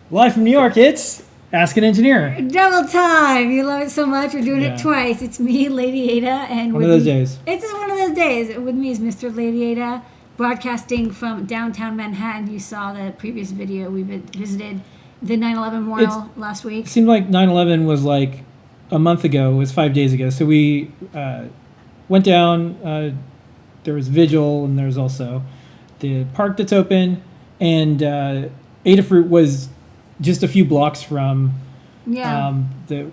Live from New York, it's Ask an Engineer. Double time! You love it so much. We're doing Yeah. it twice. It's me, Lady Ada, and One of those days. It's just one of those days. With me is Mr. Lady Ada, broadcasting from downtown Manhattan. You saw the previous video. We visited the 9/11 memorial last week. It seemed like 9/11 was like a month ago. It was 5 days ago. So we went down. There was vigil, and there was also the park that's open. And Adafruit was just a few blocks from the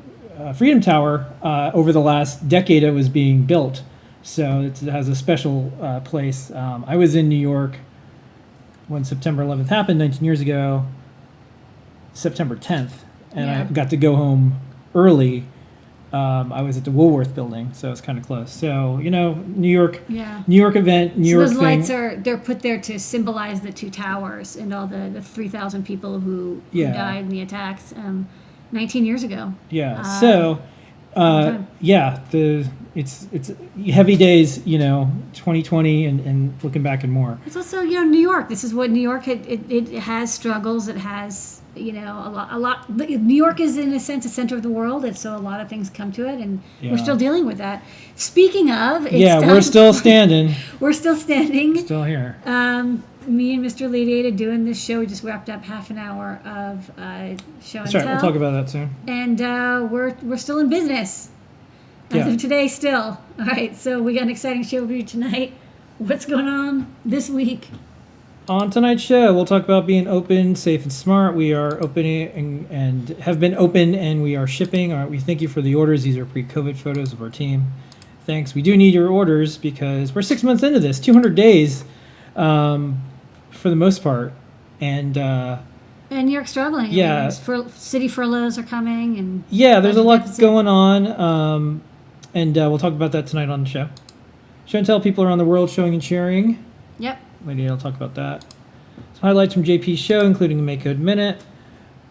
Freedom Tower. Over the last decade, it was being built. So it has a special place. I was in New York when September 11th happened 19 years ago, September 10th, and I got to go home early. I was at the Woolworth building, so it's kind of close. So, New York event, New York those thing. lights they're put there to symbolize the two towers and all the 3,000 people who died in the attacks 19 years ago. It's heavy days, 2020 and looking back and more. It's also, New York. This is what New York it has struggles. It has, a lot. New York is in a sense a center of the world, and so a lot of things come to it, and we're still dealing with that. Speaking of, we're still standing. We're still standing. Still here. Me and Mr. Lady Ada doing this show. We just wrapped up half an hour of show and That's right. tell. We'll talk about that soon. And we're still in business. As of today, still. All right, so we got an exciting show for you tonight. What's going on this week? On tonight's show, we'll talk about being open, safe, and smart. We are opening and have been open, and we are shipping. All right, we thank you for the orders. These are pre-COVID photos of our team. Thanks. We do need your orders because we're 6 months into this, 200 days for the most part. And New York's struggling. Yeah. City furloughs are coming. And there's a lot going on. And we'll talk about that tonight on the show. Show and tell, people around the world showing and sharing. Yep. Lady, I'll talk about that. Some highlights from JP's show, including a Make Code Minute.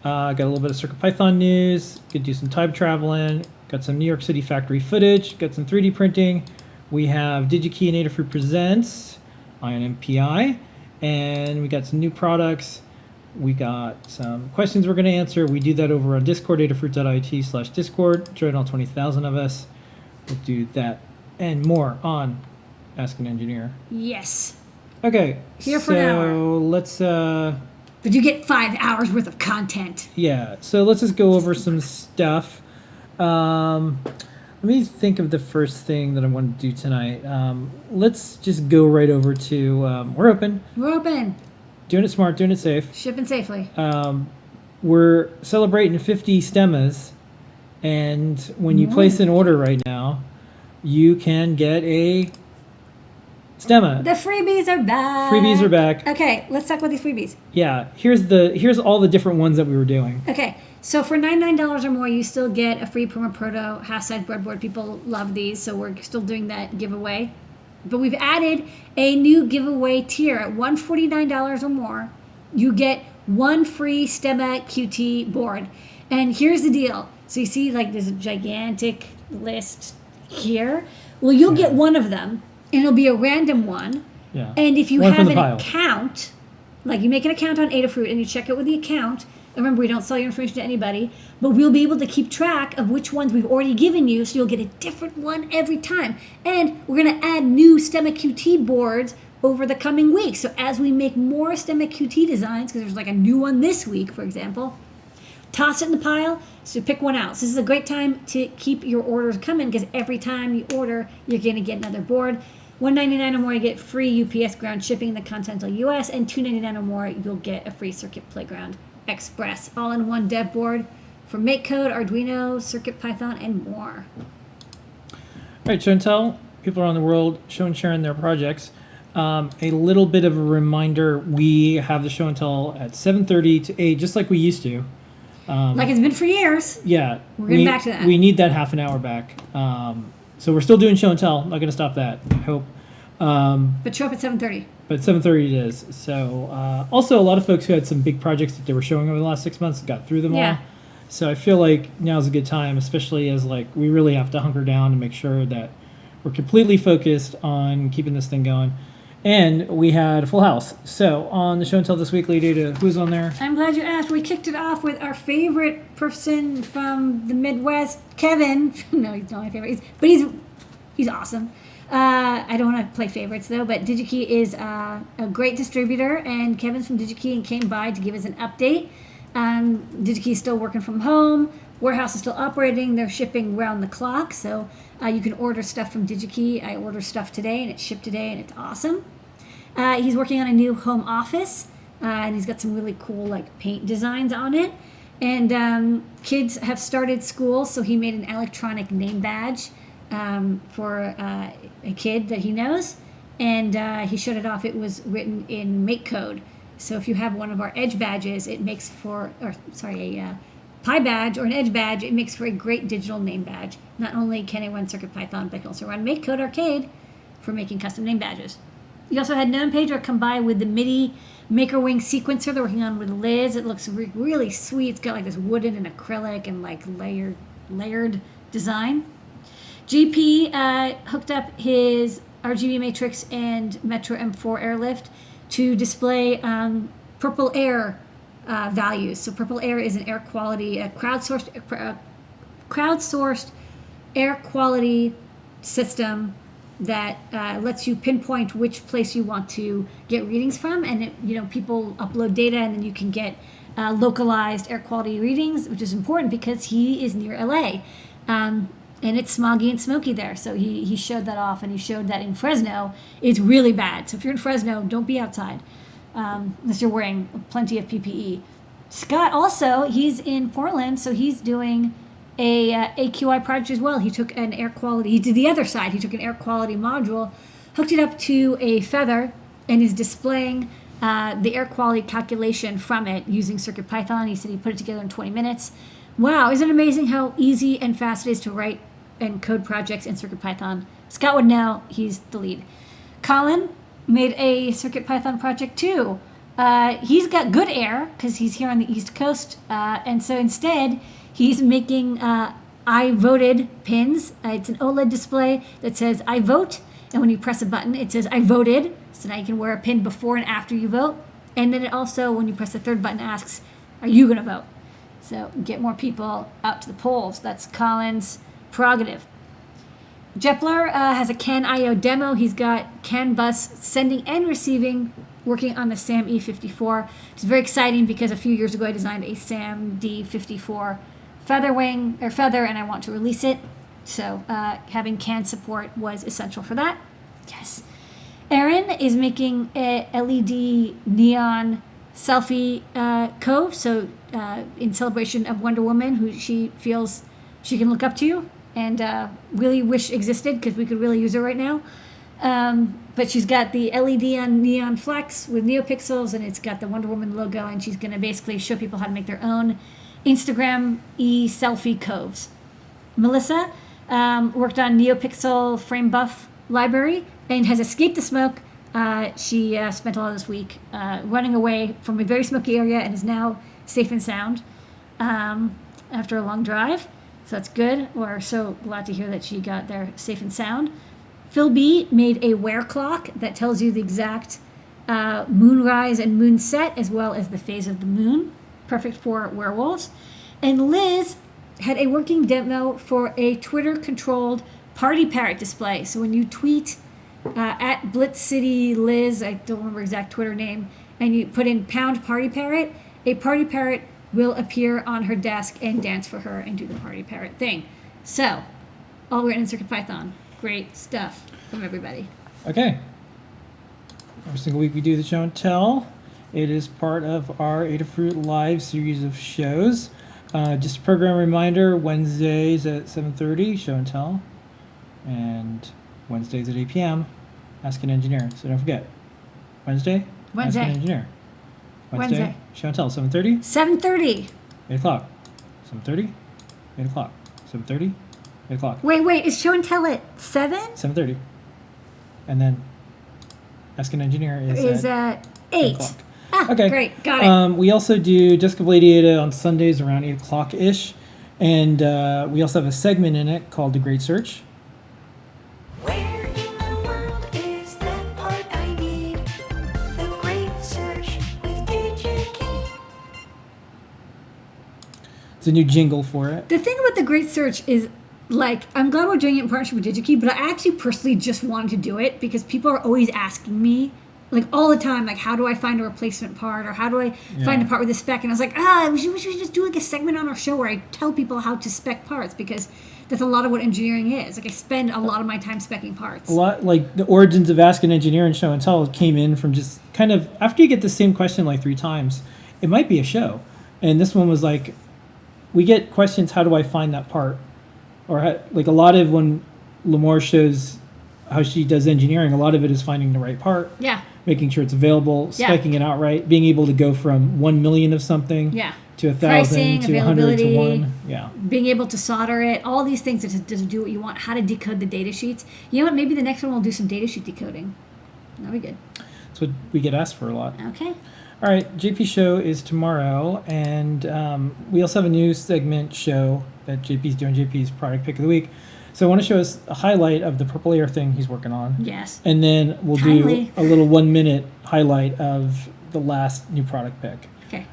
Got a little bit of CircuitPython news. Could do some time traveling. Got some New York City factory footage. Got some 3D printing. We have DigiKey and Adafruit Presents, Ion MPI. And we got some new products. We got some questions we're going to answer. We do that over on Discord, adafruit.it/Discord. Join all 20,000 of us. We'll do that and more on Ask an Engineer. Yes. Okay, Here for an hour. So let's. But you get 5 hours worth of content. Yeah, so let's just go over some stuff. Let me think of the first thing that I want to do tonight. Let's just go right over to we're open. We're open. Doing it smart, doing it safe. Shipping safely. We're celebrating 50 stemmas, and when you place an order right now, you can get a stemma. The freebies are back. Freebies are back. Okay, let's talk about these freebies. Yeah, here's all the different ones that we were doing. Okay, so for $99 or more, you still get a free PermaProto half-size breadboard. People love these, so we're still doing that giveaway. But we've added a new giveaway tier. At $149 or more, you get one free Stemma QT board. And here's the deal. So you see, there's a gigantic list here. Well, you'll get one of them, and it'll be a random one. Yeah. And if you One from have the an pile. account, you make an account on Adafruit and you check it with the account. And remember, we don't sell your information to anybody, but we'll be able to keep track of which ones we've already given you, so you'll get a different one every time. And we're going to add new Stemma QT boards over the coming weeks. So as we make more Stemma QT designs, because there's a new one this week, for example, toss it in the pile, so pick one out. So this is a great time to keep your orders coming, because every time you order, you're going to get another board. $199 or more, you get free UPS ground shipping in the continental U.S., and $299 or more, you'll get a free Circuit Playground Express all-in-one dev board for MakeCode, Arduino, CircuitPython, and more. All right, show and tell, people around the world show and sharing their projects. A little bit of a reminder, we have the show and tell at 7:30 to 8, just like we used to. Like it's been for years. Yeah. We're getting back to that. We need that half an hour back. So we're still doing show and tell. Not going to stop that, I hope. But show up at 7:30. But 7:30 it is. So also a lot of folks who had some big projects that they were showing over the last 6 months got through them all. So I feel like now's a good time, especially as we really have to hunker down and make sure that we're completely focused on keeping this thing going. And we had a full house. So on the show and tell this week, Lady Ada, who's on there? I'm glad you asked. We kicked it off with our favorite person from the Midwest, Kevin. No, he's not my favorite, but he's awesome. I don't want to play favorites though, but DigiKey is a great distributor, and Kevin's from DigiKey and came by to give us an update. DigiKey is still working from home. Warehouse is still operating. They're shipping round the clock, so you can order stuff from DigiKey. I ordered stuff today, and it shipped today, and it's awesome. He's working on a new home office, and he's got some really cool like paint designs on it. And kids have started school, so he made an electronic name badge for a kid that he knows, and he showed it off. It was written in MakeCode. So if you have one of our Edge badges, it makes for, a Pi badge or an Edge badge, it makes for a great digital name badge. Not only can it run CircuitPython, but it can also run MakeCode Arcade for making custom name badges. You also had NumPager come by with the MIDI MakerWing sequencer they're working on with Liz. It looks really sweet. It's got like this wooden and acrylic and like layered design. GP hooked up his RGB Matrix and Metro M4 Airlift to display Purple Air values. So Purple Air is an air quality, a crowdsourced air quality system that lets you pinpoint which place you want to get readings from, and people upload data, and then you can get localized air quality readings, which is important because he is near LA, and it's smoggy and smoky there. So he showed that off, and he showed that in Fresno it's really bad. So if you're in Fresno, don't be outside unless you're wearing plenty of PPE. Scott also, he's in Portland, so he's doing a AQI project as well. He took an air quality, he did the other side, he took an air quality module, hooked it up to a Feather, and is displaying the air quality calculation from it using CircuitPython. He said he put it together in 20 minutes. Wow, isn't it amazing how easy and fast it is to write and code projects in CircuitPython? Scott would know, he's the lead. Colin made a CircuitPython project too. He's got good air because he's here on the East Coast, and so instead he's making I voted pins. It's an OLED display that says I vote, and when you press a button, it says I voted. So now you can wear a pin before and after you vote. And then it also, when you press the third button, asks, are you going to vote? So get more people out to the polls. That's Colin's prerogative. Jepler has a CAN IO demo. He's got CAN bus sending and receiving, working on the SAM E54. It's very exciting because a few years ago I designed a SAM D54 feather, and I want to release it. So having CAN support was essential for that. Yes. Erin is making a LED neon selfie cove. So in celebration of Wonder Woman, who she feels she can look up to and really wish existed because we could really use her right now. But she's got the LED on neon flex with NeoPixels, and it's got the Wonder Woman logo, and she's going to basically show people how to make their own Instagram selfie coves. Melissa worked on NeoPixel frame buff library and has escaped the smoke. She spent a lot of this week running away from a very smoky area and is now safe and sound after a long drive. So that's good. We're so glad to hear that she got there safe and sound. Phil B made a wear clock that tells you the exact moonrise and moonset as well as the phase of the moon. Perfect for werewolves. And Liz had a working demo for a Twitter-controlled party parrot display. So when you tweet at Blitz City Liz, I don't remember exact Twitter name, and you put in #party parrot, a party parrot will appear on her desk and dance for her and do the party parrot thing. So, all written in CircuitPython. Great stuff from everybody. Okay. Every single week we do the show and tell. It is part of our Adafruit Live series of shows. Just a program reminder, Wednesdays at 7:30, show and tell. And Wednesdays at 8 p.m., Ask an Engineer. So don't forget, Wednesday. Ask an Engineer. Wednesday. Show and tell, 7:30? 7:30. 8 o'clock. 7:30? 8 o'clock. 7:30? 8 o'clock. Wait, is show and tell at 7? 7:30. And then Ask an Engineer is at 8 o'clock. Ah, okay. Great, got it. We also do Desk of Lady Ada on Sundays around 8 o'clock-ish. And we also have a segment in it called The Great Search. Where in the world is that part I need? It's a new jingle for it. The thing about the Great Search is, like, I'm glad we're doing it in partnership with DigiKey, but I actually personally just wanted to do it because people are always asking me, like, all the time, like, how do I find a replacement part, or how do I find a part with a spec? And I was like, we should just do, like, a segment on our show where I tell people how to spec parts, because that's a lot of what engineering is. Like, I spend a lot of my time specing parts. A lot, like, the origins of Ask an Engineer and Show and Tell came in from just kind of, after you get the same question like 3 times, it might be a show. And this one was like, we get questions, how do I find that part? Or like a lot of when Limor shows how she does engineering, a lot of it is finding the right part, making sure it's available, specking it out right, being able to go from 1 million of something to 1,000 to 100 to 1. Being able to solder it, all these things to do what you want, how to decode the data sheets. You know what? Maybe the next one we'll do some data sheet decoding. That'll be good. That's what we get asked for a lot. Okay. All right, JP show is tomorrow, and we also have a new segment show that JP's doing, JP's product pick of the week. So I want to show us a highlight of the purple air thing he's working on. Yes. And then we'll do a little 1-minute highlight of the last new product pick. Okay.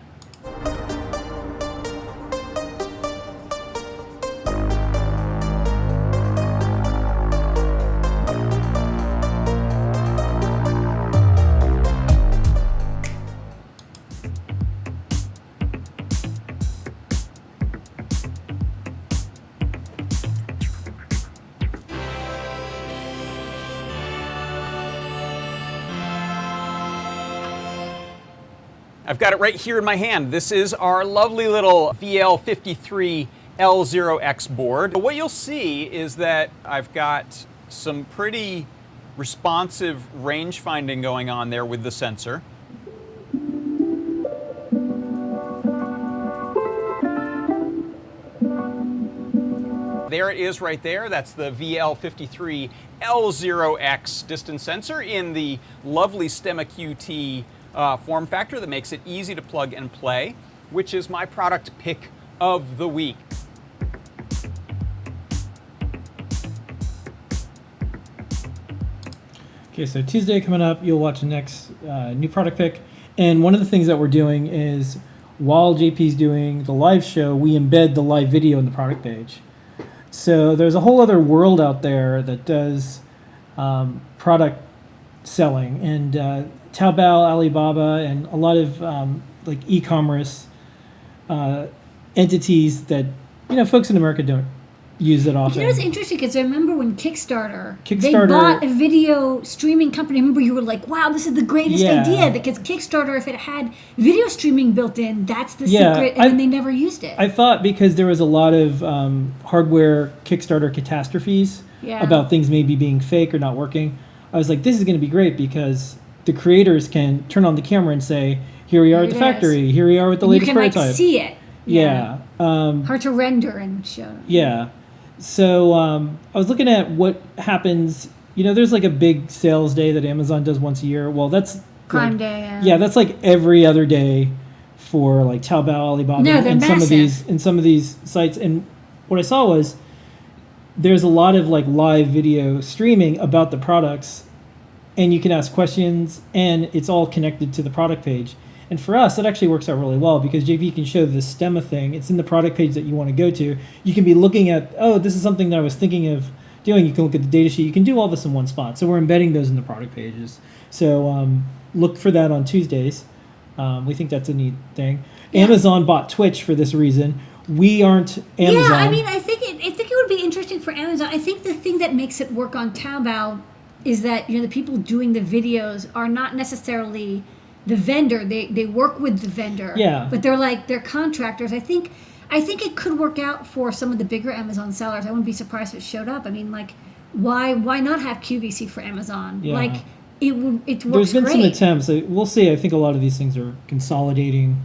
I've got it right here in my hand. This is our lovely little VL53L0X board. What you'll see is that I've got some pretty responsive range finding going on there with the sensor. There it is right there. That's the VL53L0X distance sensor in the lovely Stemma QT form factor that makes it easy to plug and play, which is my product pick of the week. Okay, so Tuesday coming up, you'll watch the next new product pick. And one of the things that we're doing is, while JP's doing the live show, we embed the live video in the product page. So there's a whole other world out there that does product selling, and Taobao, Alibaba, and a lot of like e-commerce entities that folks in America don't use it often. You know, it's interesting because I remember when Kickstarter, they bought a video streaming company. I remember you were like, wow, this is the greatest idea, because Kickstarter, if it had video streaming built in, that's the secret, and then they never used it. I thought because there was a lot of hardware Kickstarter catastrophes about things maybe being fake or not working, I was like, this is going to be great because the creators can turn on the camera and say, here we are at the factory, here we are with the latest prototype. You can see it. Hard to render and show. Yeah. So I was looking at what happens. There's like a big sales day that Amazon does once a year. Well, that's Prime Day. Yeah, that's like every other day for like Taobao, Alibaba, and some of these sites. And what I saw was there's a lot of like live video streaming about the products, and you can ask questions, and it's all connected to the product page. And for us, that actually works out really well because JP can show the Stemma thing. It's in the product page that you want to go to. You can be looking at, this is something that I was thinking of doing. You can look at the data sheet. You can do all this in one spot. So we're embedding those in the product pages. So look for that on Tuesdays. We think that's a neat thing. Yeah. Amazon bought Twitch for this reason. We aren't Amazon. Yeah, I mean, I think it would be interesting for Amazon. I think the thing that makes it work on Taobao is that the people doing the videos are not necessarily the vendor. They work with the vendor. Yeah. But they're contractors. I think it could work out for some of the bigger Amazon sellers. I wouldn't be surprised if it showed up. I mean, like, why not have QVC for Amazon? Yeah. Like, it works great. There's been some attempts. We'll see. I think a lot of these things are consolidating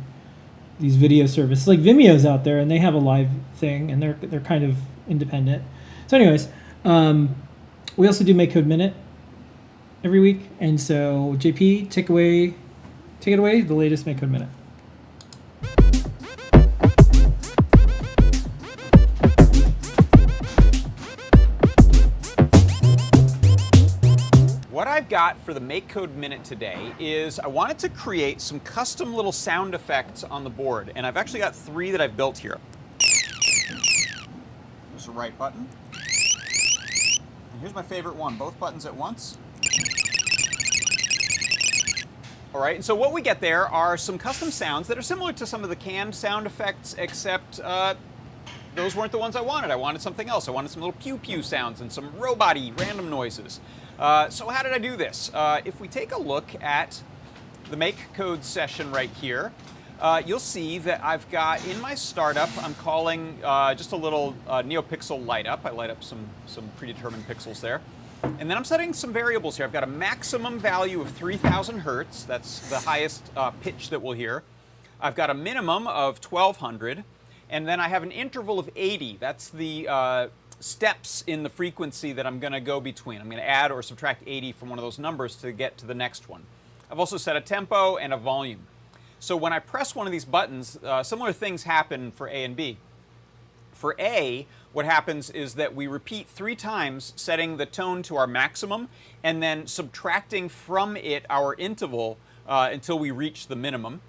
these video services. Like Vimeo's out there, and they have a live thing, and they're kind of independent. So, anyways, we also do Make Code Minute every week, and so JP, take it away. The latest Make Code Minute. What I've got for the Make Code Minute today is I wanted to create some custom little sound effects on the board, and I've actually got 3 that I've built here. the right button. And here's my favorite one, both buttons at once. All right, and so what we get there are some custom sounds that are similar to some of the canned sound effects, except those weren't the ones I wanted. I wanted something else. I wanted some little pew-pew sounds and some robot-y random noises. So how did I do this? If we take a look at the MakeCode session right here, you'll see that I've got in my startup, I'm calling just a little NeoPixel light up. I light up some predetermined pixels there. And then I'm setting some variables here. I've got a maximum value of 3,000 hertz. That's the highest pitch that we'll hear. I've got a minimum of 1,200. And then I have an interval of 80. That's the steps in the frequency that I'm going to go between. I'm going to add or subtract 80 from one of those numbers to get to the next one. I've also set a tempo and a volume. So when I press one of these buttons, similar things happen for A and B. For A, what happens is that we repeat 3 times, setting the tone to our maximum, and then subtracting from it our interval until we reach the minimum.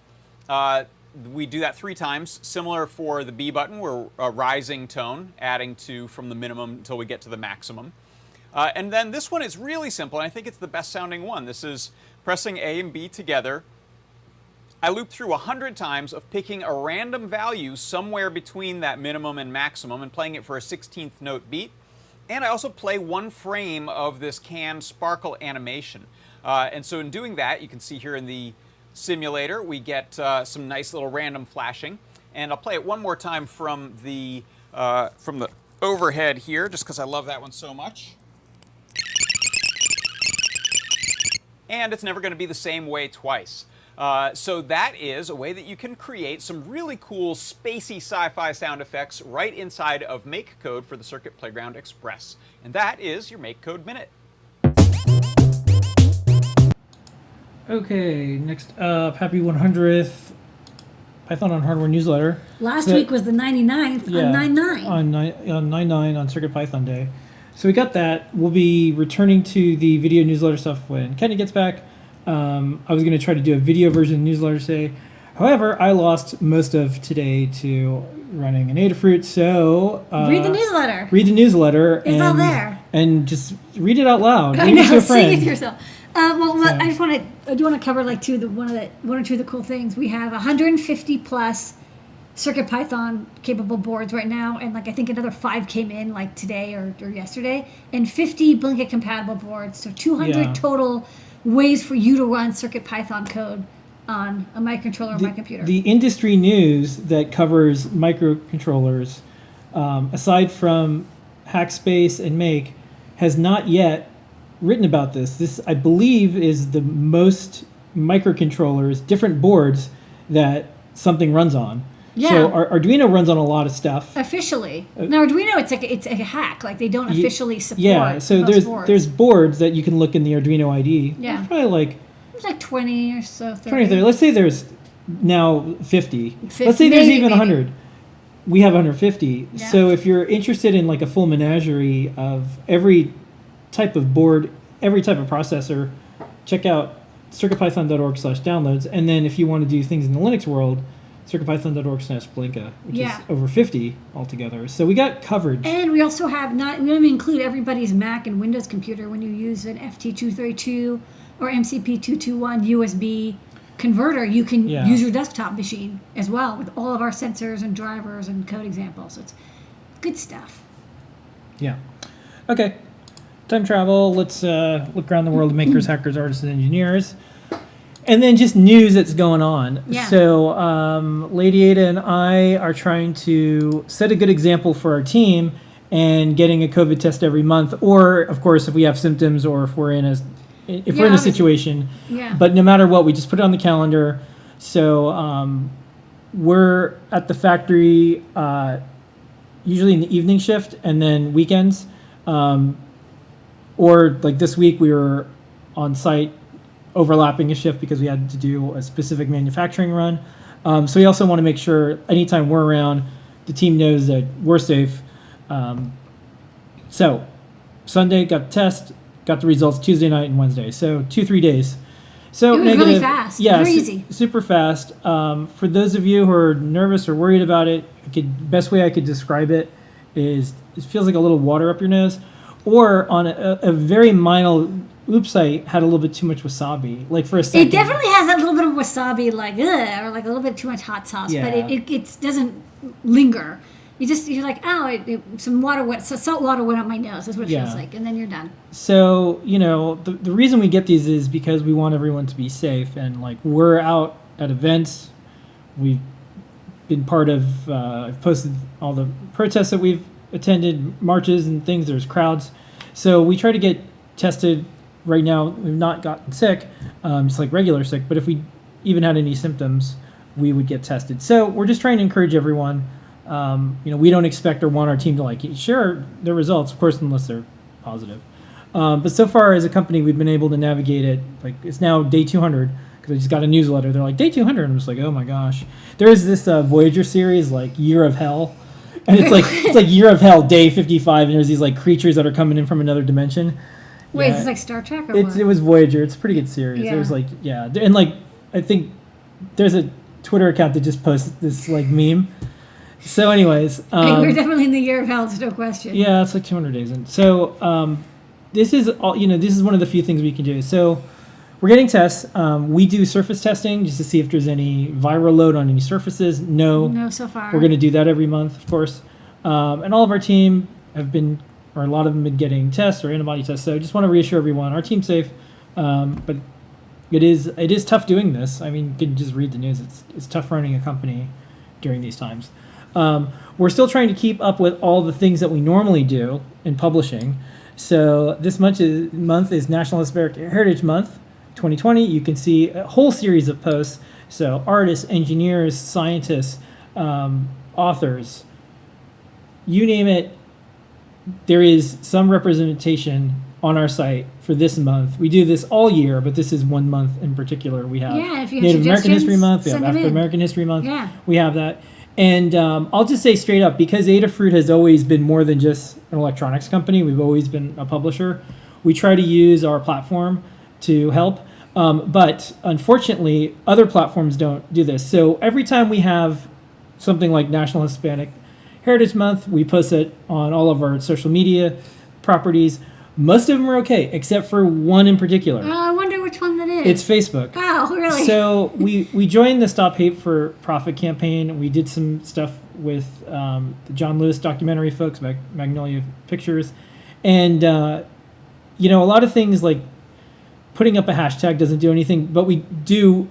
We do that 3 times. Similar for the B button, we're a rising tone, adding to from the minimum until we get to the maximum. And then this one is really simple, and I think it's the best sounding one. This is pressing A and B together. I loop through 100 times of picking a random value somewhere between that minimum and maximum and playing it for a 16th note beat. And I also play 1 frame of this canned sparkle animation. And so in doing that, you can see here in the simulator, we get some nice little random flashing. And I'll play it one more time from the overhead here, just because I love that one so much. And it's never going to be the same way twice. So that is a way that you can create some really cool spacey sci-fi sound effects right inside of MakeCode for the Circuit Playground Express. And that is your MakeCode Minute. Okay, next up, happy 100th Python on Hardware newsletter. Last week was the 99th on 9/9. On 9/9 on Circuit Python Day. So we got that. We'll be returning to the video newsletter stuff when Kenny gets back. I was going to try to do a video version of the newsletter today. However, I lost most of today to running an Adafruit, so... read the newsletter. Read the newsletter. It's all there. And just read it out loud. I Read it to know, a sing it friend. to yourself. I do want to cover like one or two of the cool things. We have 150 plus CircuitPython capable boards right now, and like I think another 5 came in like today or yesterday, and 50 Blinka compatible boards. So 200 total ways for you to run CircuitPython code on a microcontroller on my computer. The industry news that covers microcontrollers, aside from Hackspace and Make, has not yet written about this. This, I believe, is the most microcontrollers, different boards that something runs on. Yeah. So Arduino runs on a lot of stuff. Officially. Now Arduino, it's a hack. Like they don't officially support. Yeah. So most boards. there's boards that you can look in the Arduino IDE. Yeah. There's probably like There's like 20 or so. 30. 20 or 30. Let's say there's now 50. 50, Let's say there's maybe, even 100. We have 150. Yeah. So if you're interested in like a full menagerie of every type of board, every type of processor, check out circuitpython.org/downloads. And then if you want to do things in the Linux world, circuitpython.org/Blinka, which is over 50 altogether. So we got coverage. And we also have we don't even include everybody's Mac and Windows computer when you use an FT232 or MCP221 USB converter. You can use your desktop machine as well with all of our sensors and drivers and code examples. So it's good stuff. Yeah. Okay. Time travel. Let's look around the world of makers, hackers, artists, and engineers. And then just news that's going on. Yeah. So Lady Ada and I are trying to set a good example for our team and getting a COVID test every month. Or, of course, if we have symptoms or if we're in a situation. Yeah. But no matter what, we just put it on the calendar. So we're at the factory usually in the evening shift and then weekends. Or like this week we were on site overlapping a shift because we had to do a specific manufacturing run. So we also want to make sure anytime we're around, the team knows that we're safe. So Sunday got the test, got the results Tuesday night and Wednesday. So 2-3 days. So it was negative, really fast. Yeah, very easy. Super fast. For those of you who are nervous or worried about it, best way I could describe it is it feels like a little water up your nose, or on a very mild oopsite had a little bit too much wasabi, like for a second. It definitely has that little bit of wasabi, like ugh, or like a little bit too much hot sauce, Yeah. but it doesn't linger. You're like, oh, some water went, so salt water went up my nose. That's what it Yeah. feels like, and then you're done. So, the reason we get these is because we want everyone to be safe. And, like, we're out at events. We've been part of, I've posted all the protests that we've attended, marches and things. There's crowds. So we try to get tested. Right now, we've not gotten sick, just like regular sick. But if we even had any symptoms, we would get tested. So we're just trying to encourage everyone. We don't expect or want our team to share their results, of course, unless they're positive. But so far as a company, we've been able to navigate it. Like, it's now day 200 because I just got a newsletter. They're like, day 200. I'm just like, oh my gosh. There is this Voyager series, like Year of Hell. And it's like Year of Hell, day 55. And there's these like creatures that are coming in from another dimension. Wait, Yeah. is this like Star Trek or what? It was Voyager. It's a pretty good series. Yeah. It was and like, I think there's a Twitter account that just posts this like meme. So, anyways, We're definitely in the year of hell, no question. yeah, it's like 200 days in. So, this is all. This is one of the few things we can do. So, we're getting tests. We do surface testing just to see if there's any viral load on any surfaces. No, so far. We're going to do that every month, of course. And all of our team have been, or a lot of them have been getting tests or antibody tests. So, I just want to reassure everyone, our team's safe. But it is tough doing this. I mean, you can just read the news. It's tough running a company during these times. We're still trying to keep up with all the things that we normally do in publishing. So this month is National Hispanic Heritage Month 2020. You can see a whole series of posts. So artists, engineers, scientists, authors, you name it, there is some representation on our site for this month. We do this all year, but this is one month in particular. We have if you have Native American History suggestions, Month, we have send them in. African American History Month. Yeah. We have that. And I'll just say straight up, because Adafruit has always been more than just an electronics company, we've always been a publisher, we try to use our platform to help. But unfortunately, other platforms don't do this. So every time we have something like National Hispanic Heritage Month, we post it on all of our social media properties. Most of them are okay, except for one in particular. Oh, I wonder which one that is. It's Facebook. Oh, really? So we joined the Stop Hate for Profit campaign. We did some stuff with the John Lewis documentary folks, Magnolia Pictures. And, a lot of things like putting up a hashtag doesn't do anything, but we do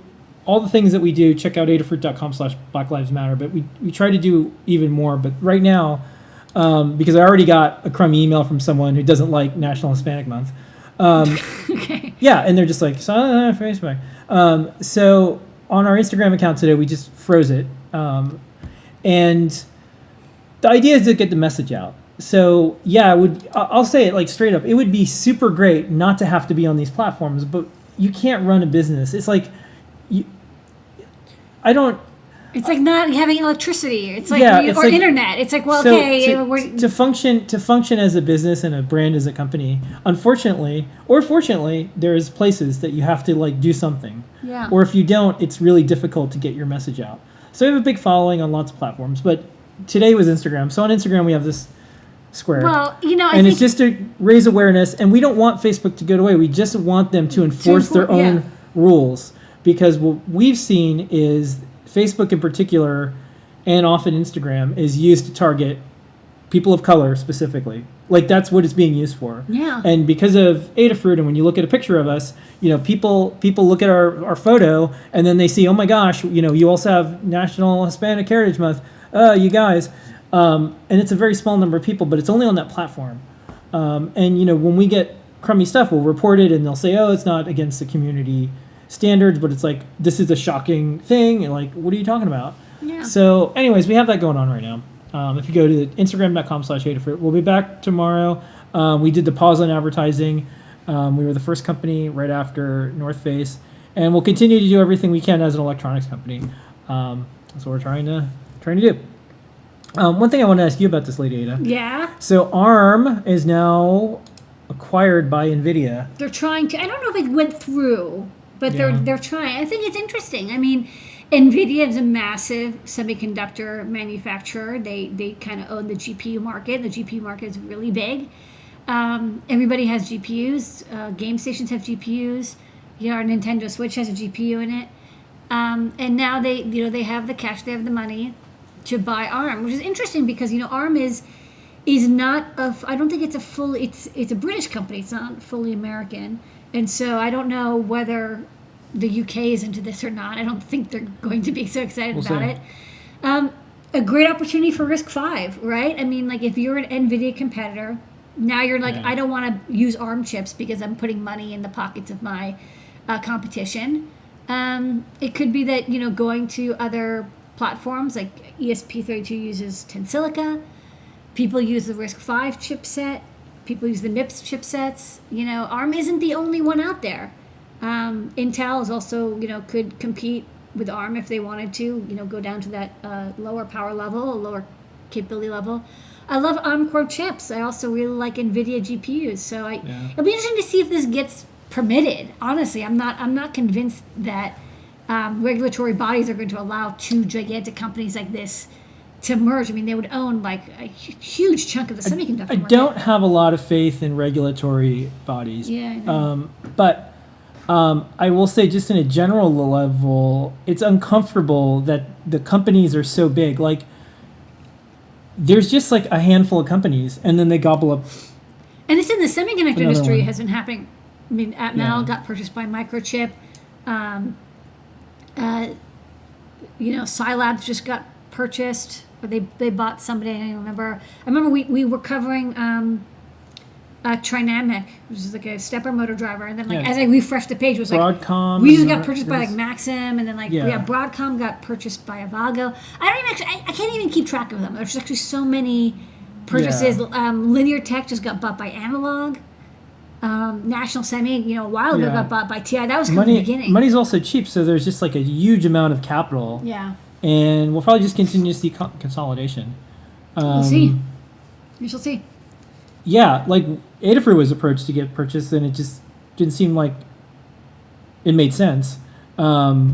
all the things that we do. Check out adafruit.com/Black Lives Matter. But we try to do even more. But right now, because I already got a crummy email from someone who doesn't like National Hispanic Month. Okay. Yeah, and they're just like, Facebook. So on our Instagram account today, we just froze it. And the idea is to get the message out. So yeah, I'll say it like straight up. It would be super great not to have to be on these platforms, but you can't run a business. It's like, It's like not having electricity. It's like it's like- internet. It's like, well, So okay, to function as a business and a brand as a company, unfortunately or fortunately, there's places that you have to like do something. Yeah. Or if you don't, it's really difficult to get your message out. So we have a big following on lots of platforms, but today was Instagram. So on Instagram we have this square. Well, I and think it's just to raise awareness, and we don't want Facebook to go away. We just want them to enforce their own rules, because what we've seen is Facebook in particular, and often Instagram, is used to target people of color specifically. Like, that's what it's being used for. Yeah. And because of Adafruit, and when you look at a picture of us, people look at our photo, and then they see, oh my gosh, you also have National Hispanic Heritage Month. You guys. And it's a very small number of people, but it's only on that platform. And, when we get crummy stuff, we'll report it, and they'll say, oh, it's not against the community standards, but it's like, this is a shocking thing, and like, what are you talking about? Yeah. So anyways, we have that going on right now. If you go to instagram.com/Adafruit, we'll be back tomorrow. We did the pause on advertising. We were the first company right after North Face, and we'll continue to do everything we can as an electronics company. That's what we're trying to do. One thing I want to ask you about this, Lady Ada. Yeah. So ARM is now acquired by NVIDIA. They're trying to. I don't know if it went through. but Yeah. they're trying. I think it's interesting. I mean, NVIDIA is a massive semiconductor manufacturer. They kind of own the GPU market. The GPU market is really big. Everybody has GPUs. Game stations have GPUs. Our Nintendo Switch has a GPU in it. And now they have the cash, they have the money to buy ARM, which is interesting because ARM is not I don't think it's it's a British company. It's not fully American, and so I don't know whether the UK is into this or not. I don't think they're going to be so excited about see. it. A great opportunity for RISC-V, right? I mean, like if you're an NVIDIA competitor, now you're like, Yeah. I don't want to use ARM chips because I'm putting money in the pockets of my competition. It could be that going to other platforms like ESP32 uses Tensilica. People use the RISC-V chipset. People use the MIPS chipsets. ARM isn't the only one out there. Intel is also could compete with ARM if they wanted to. Go down to that lower power level, lower capability level. I love ARM core chips. I also really like NVIDIA GPUs. So it'll be interesting to see if this gets permitted. Honestly, I'm not convinced that regulatory bodies are going to allow two gigantic companies like this to merge. I mean, they would own like a huge chunk of the semiconductor I market. don't have a lot of faith in regulatory bodies. Yeah, I know. But I will say, just in a general level, it's uncomfortable that the companies are so big. Like, there's just like a handful of companies, and then they gobble up. And this in the semiconductor Another industry one. has been happening. I mean, Atmel Yeah. got purchased by Microchip. Scilabs just got purchased, or they bought somebody. I don't remember. I remember we were covering Trinamic, which is like a stepper motor driver, and then Yeah. as I refreshed the page, it was like Broadcom. we just and got the- purchased by like there's- Maxim, and then Yeah. Broadcom got purchased by Avago. I don't even actually, I can't even keep track of them. There's actually so many purchases. Linear Tech just got bought by Analog. National Semi, a while ago Yeah. got bought by TI. That was kind of the beginning. Money's also cheap, so there's just like a huge amount of capital, Yeah, and we'll probably just continue to see consolidation. we'll see. We shall see. Yeah, like Adafruit was approached to get purchased, and it just didn't seem like it made sense. But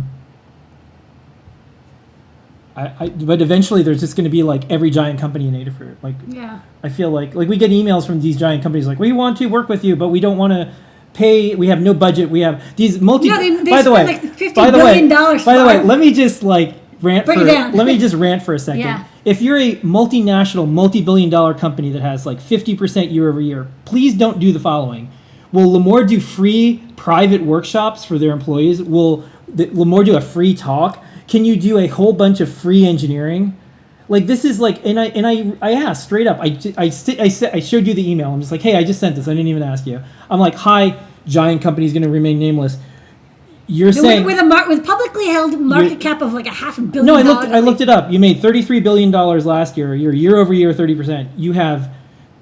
eventually, there's just going to be like every giant company in Adafruit. Like, Yeah. I feel like we get emails from these giant companies like, we want to work with you, but we don't want to pay. We have no budget. We have these multi. No, they by the spent way, like $50 by the way, billion by the for way, it. let me just like rant. Break for, it down. Let me just rant for a second. Yeah. If you're a multinational, multi-billion-dollar company that has like 50% year over year, please don't do the following. Will Lemoore do free private workshops for their employees? Will Lemoore do a free talk? Can you do a whole bunch of free engineering? Like, this is like, and I asked straight up. I showed you the email. I'm just like, hey, I just sent this. I didn't even ask you. I'm like, hi, giant company's going to remain nameless. You're saying With publicly held market cap of like $500 million. no, I looked it up. You made $33 billion last year. You're year over year 30%.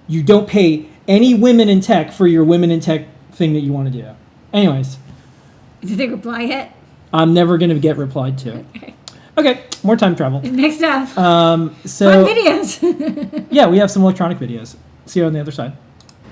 You don't pay any women in tech for your women in tech thing that you want to do. Anyways, Did they reply yet? I'm never going to get replied to. Okay, more time travel. Next up, So fun videos. yeah, we have some electronic videos. See you on the other side.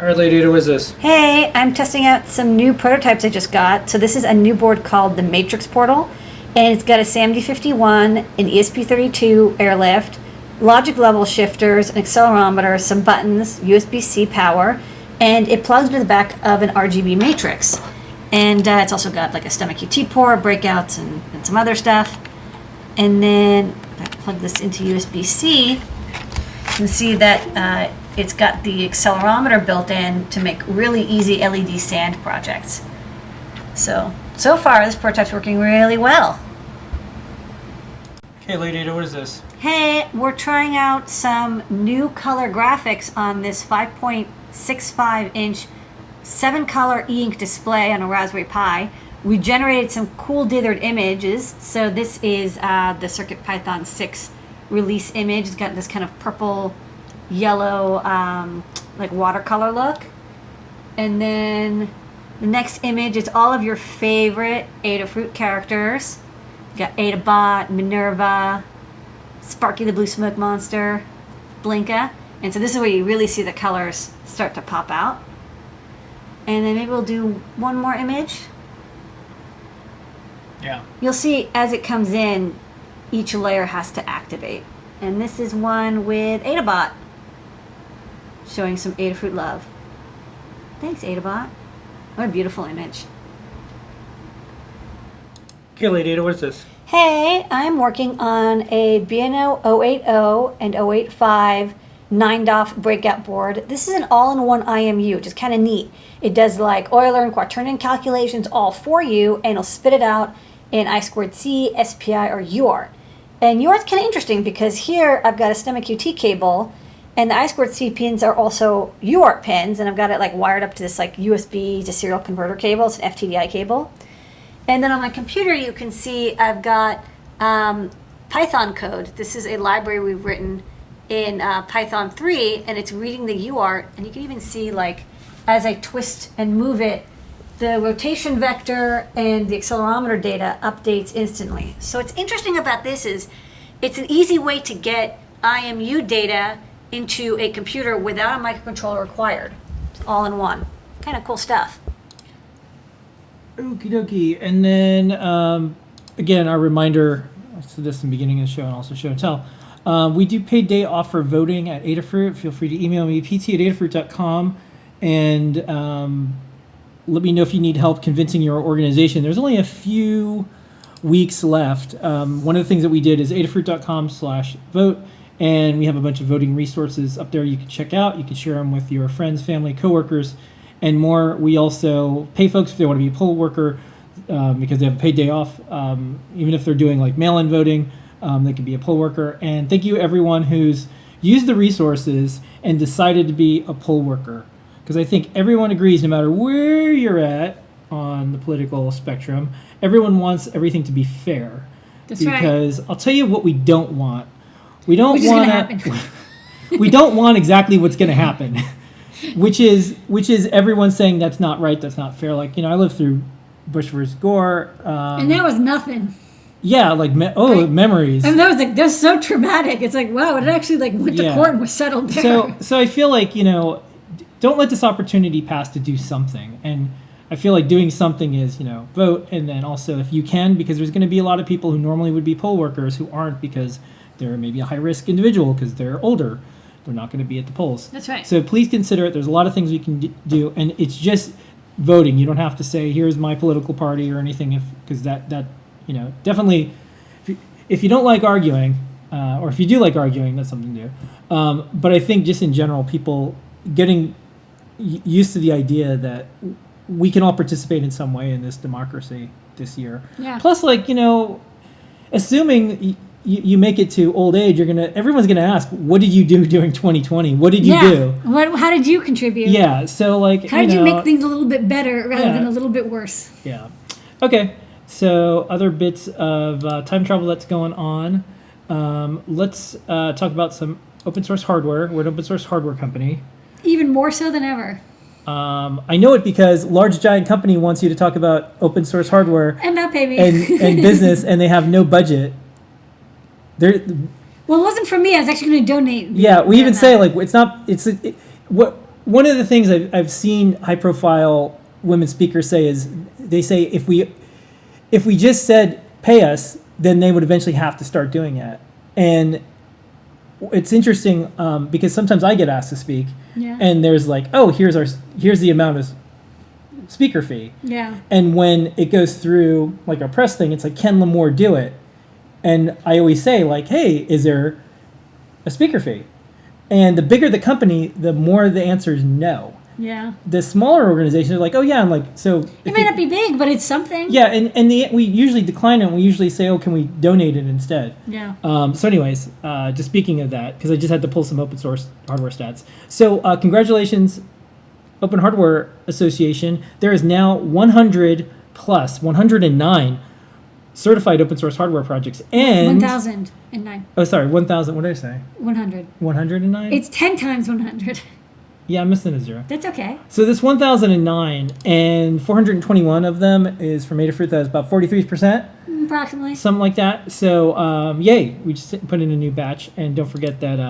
All right, Lady Ada, what is this? Hey, I'm testing out some new prototypes I just got. So this is a new board called the Matrix Portal, and it's got a SAMD51, an ESP32 airlift, logic level shifters, an accelerometer, some buttons, USB-C power, and it plugs to the back of an RGB matrix. And it's also got like a stomach QT port, breakouts, and some other stuff. And then if I plug this into USB-C, you can see that it's got the accelerometer built in to make really easy LED sand projects. So far this prototype's working really well. Okay, Lady Ada, what is this? Hey, we're trying out some new color graphics on this 5.65 inch 7-color e-ink display on a Raspberry Pi. We generated some cool dithered images. So this is the CircuitPython 6 release image. It's got this kind of purple, yellow, like watercolor look. And then the next image is all of your favorite Adafruit characters. You got Adabot, Minerva, Sparky the Blue Smoke Monster, Blinka. And so this is where you really see the colors start to pop out. And then maybe we'll do one more image. Yeah. you'll see as it comes in, each layer has to activate. And this is one with Adabot, showing some Adafruit love. Thanks, Adabot. What a beautiful image. Okay, Lady Ada, what is this? Hey, I'm working on a B&O 080 and 085 9DOF breakout board. This is an all-in-one IMU, which is kind of neat. It does like Euler and quaternion calculations all for you, and it'll spit it out in I2C, SPI, or UART. And UART's kind of interesting because here I've got a STEMMA QT cable, and the I2C pins are also UART pins, and I've got it like wired up to this like USB to serial converter cable. It's an FTDI cable. And then on my computer, you can see I've got Python code. This is a library we've written in Python 3, and it's reading the UART. And you can even see, like, as I twist and move it, the rotation vector and the accelerometer data updates instantly. So what's interesting about this is it's an easy way to get IMU data into a computer without a microcontroller required. It's all in one. Kind of cool stuff. Okie dokie. And then, again, our reminder, I said this in the beginning of the show and also show and tell. We do paid day off for voting at Adafruit. Feel free to email me, pt@adafruit.com, and let me know if you need help convincing your organization. There's only a few weeks left. One of the things that we did is adafruit.com/vote, and we have a bunch of voting resources up there you can check out. You can share them with your friends, family, coworkers, and more. We also pay folks if they want to be a poll worker because they have a paid day off. Even if they're doing like mail-in voting, they can be a poll worker. And thank you everyone who's used the resources and decided to be a poll worker. Because I think everyone agrees, no matter where you're at on the political spectrum, everyone wants everything to be fair. That's right. Because I'll tell you what we don't want. We don't Which is gonna want happen. we don't want exactly what's going to happen. Which is everyone saying that's not right, that's not fair. Like, I lived through Bush versus Gore. And that was nothing. Yeah, like memories. I mean, that was like that's so traumatic. It's like wow, it actually like went to Yeah. court and was settled there. So I feel like don't let this opportunity pass to do something. And I feel like doing something is vote, and then also if you can, because there's going to be a lot of people who normally would be poll workers who aren't because they're maybe a high risk individual because they're older. They're not going to be at the polls. That's right. So please consider it. There's a lot of things we can do, and it's just voting. You don't have to say, here's my political party or anything, because that definitely, if you don't like arguing, or if you do like arguing, that's something to do. But I think just in general, people getting used to the idea that we can all participate in some way in this democracy this year. Yeah. Plus, assuming you make it to old age, everyone's gonna ask, what did you do during 2020? What did you do? How did you contribute? Yeah. So How did you make things a little bit better rather Yeah. than a little bit worse? Yeah. Okay. So other bits of time travel that's going on. Let's talk about some open source hardware. We're an open source hardware company. Even more so than ever. I know it because large giant company wants you to talk about open source hardware And not pay me. and business, and they have no budget. Well, it wasn't for me. I was actually going to donate. Yeah, we even say it's not. What one of the things I've seen high profile women speakers say is they say if we just said pay us, then they would eventually have to start doing it. And it's interesting because sometimes I get asked to speak, and there's here's the amount of speaker fee. Yeah. And when it goes through like a press thing, it's like, can Lamore do it? And I always say hey, is there a speaker fee? And the bigger the company, the more the answer is no. Yeah. The smaller organizations are like, oh yeah, and so. It may not be big, but it's something. Yeah, and we usually decline it. And we usually say, oh, can we donate it instead? Yeah. So anyways, just speaking of that, because I just had to pull some open source hardware stats. So congratulations, Open Hardware Association. There is now 109 certified open source hardware projects, and 1,009. Oh, sorry, 1,000. What did I say? 100. 109. It's 10 times 100. Yeah, I'm missing a zero. That's okay. So this 1,009 and 421 of them is from Adafruit. That is about 43%, Approximately. something like that. So yay! We just put in a new batch, and don't forget that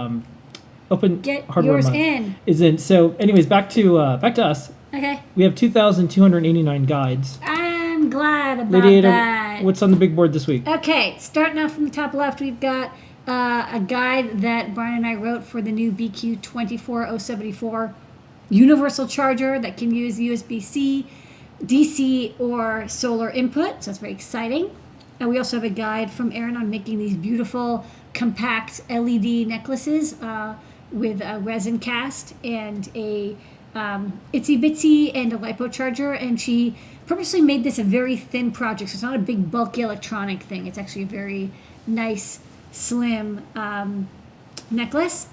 Open Get Hardware yours Month in. is in. So, anyways, back to us. Okay. We have 2,289 guides. I'm glad about Lady Ada, that. What's on the big board this week? Okay, starting off from the top left, we've got a guide that Brian and I wrote for the new BQ24074 universal charger that can use USB-C, DC, or solar input. So that's very exciting. And we also have a guide from Aaron on making these beautiful compact LED necklaces with a resin cast and a itsy bitsy and a lipo charger. And she purposely made this a very thin project, so it's not a big bulky electronic thing. It's actually a very nice, slim necklace.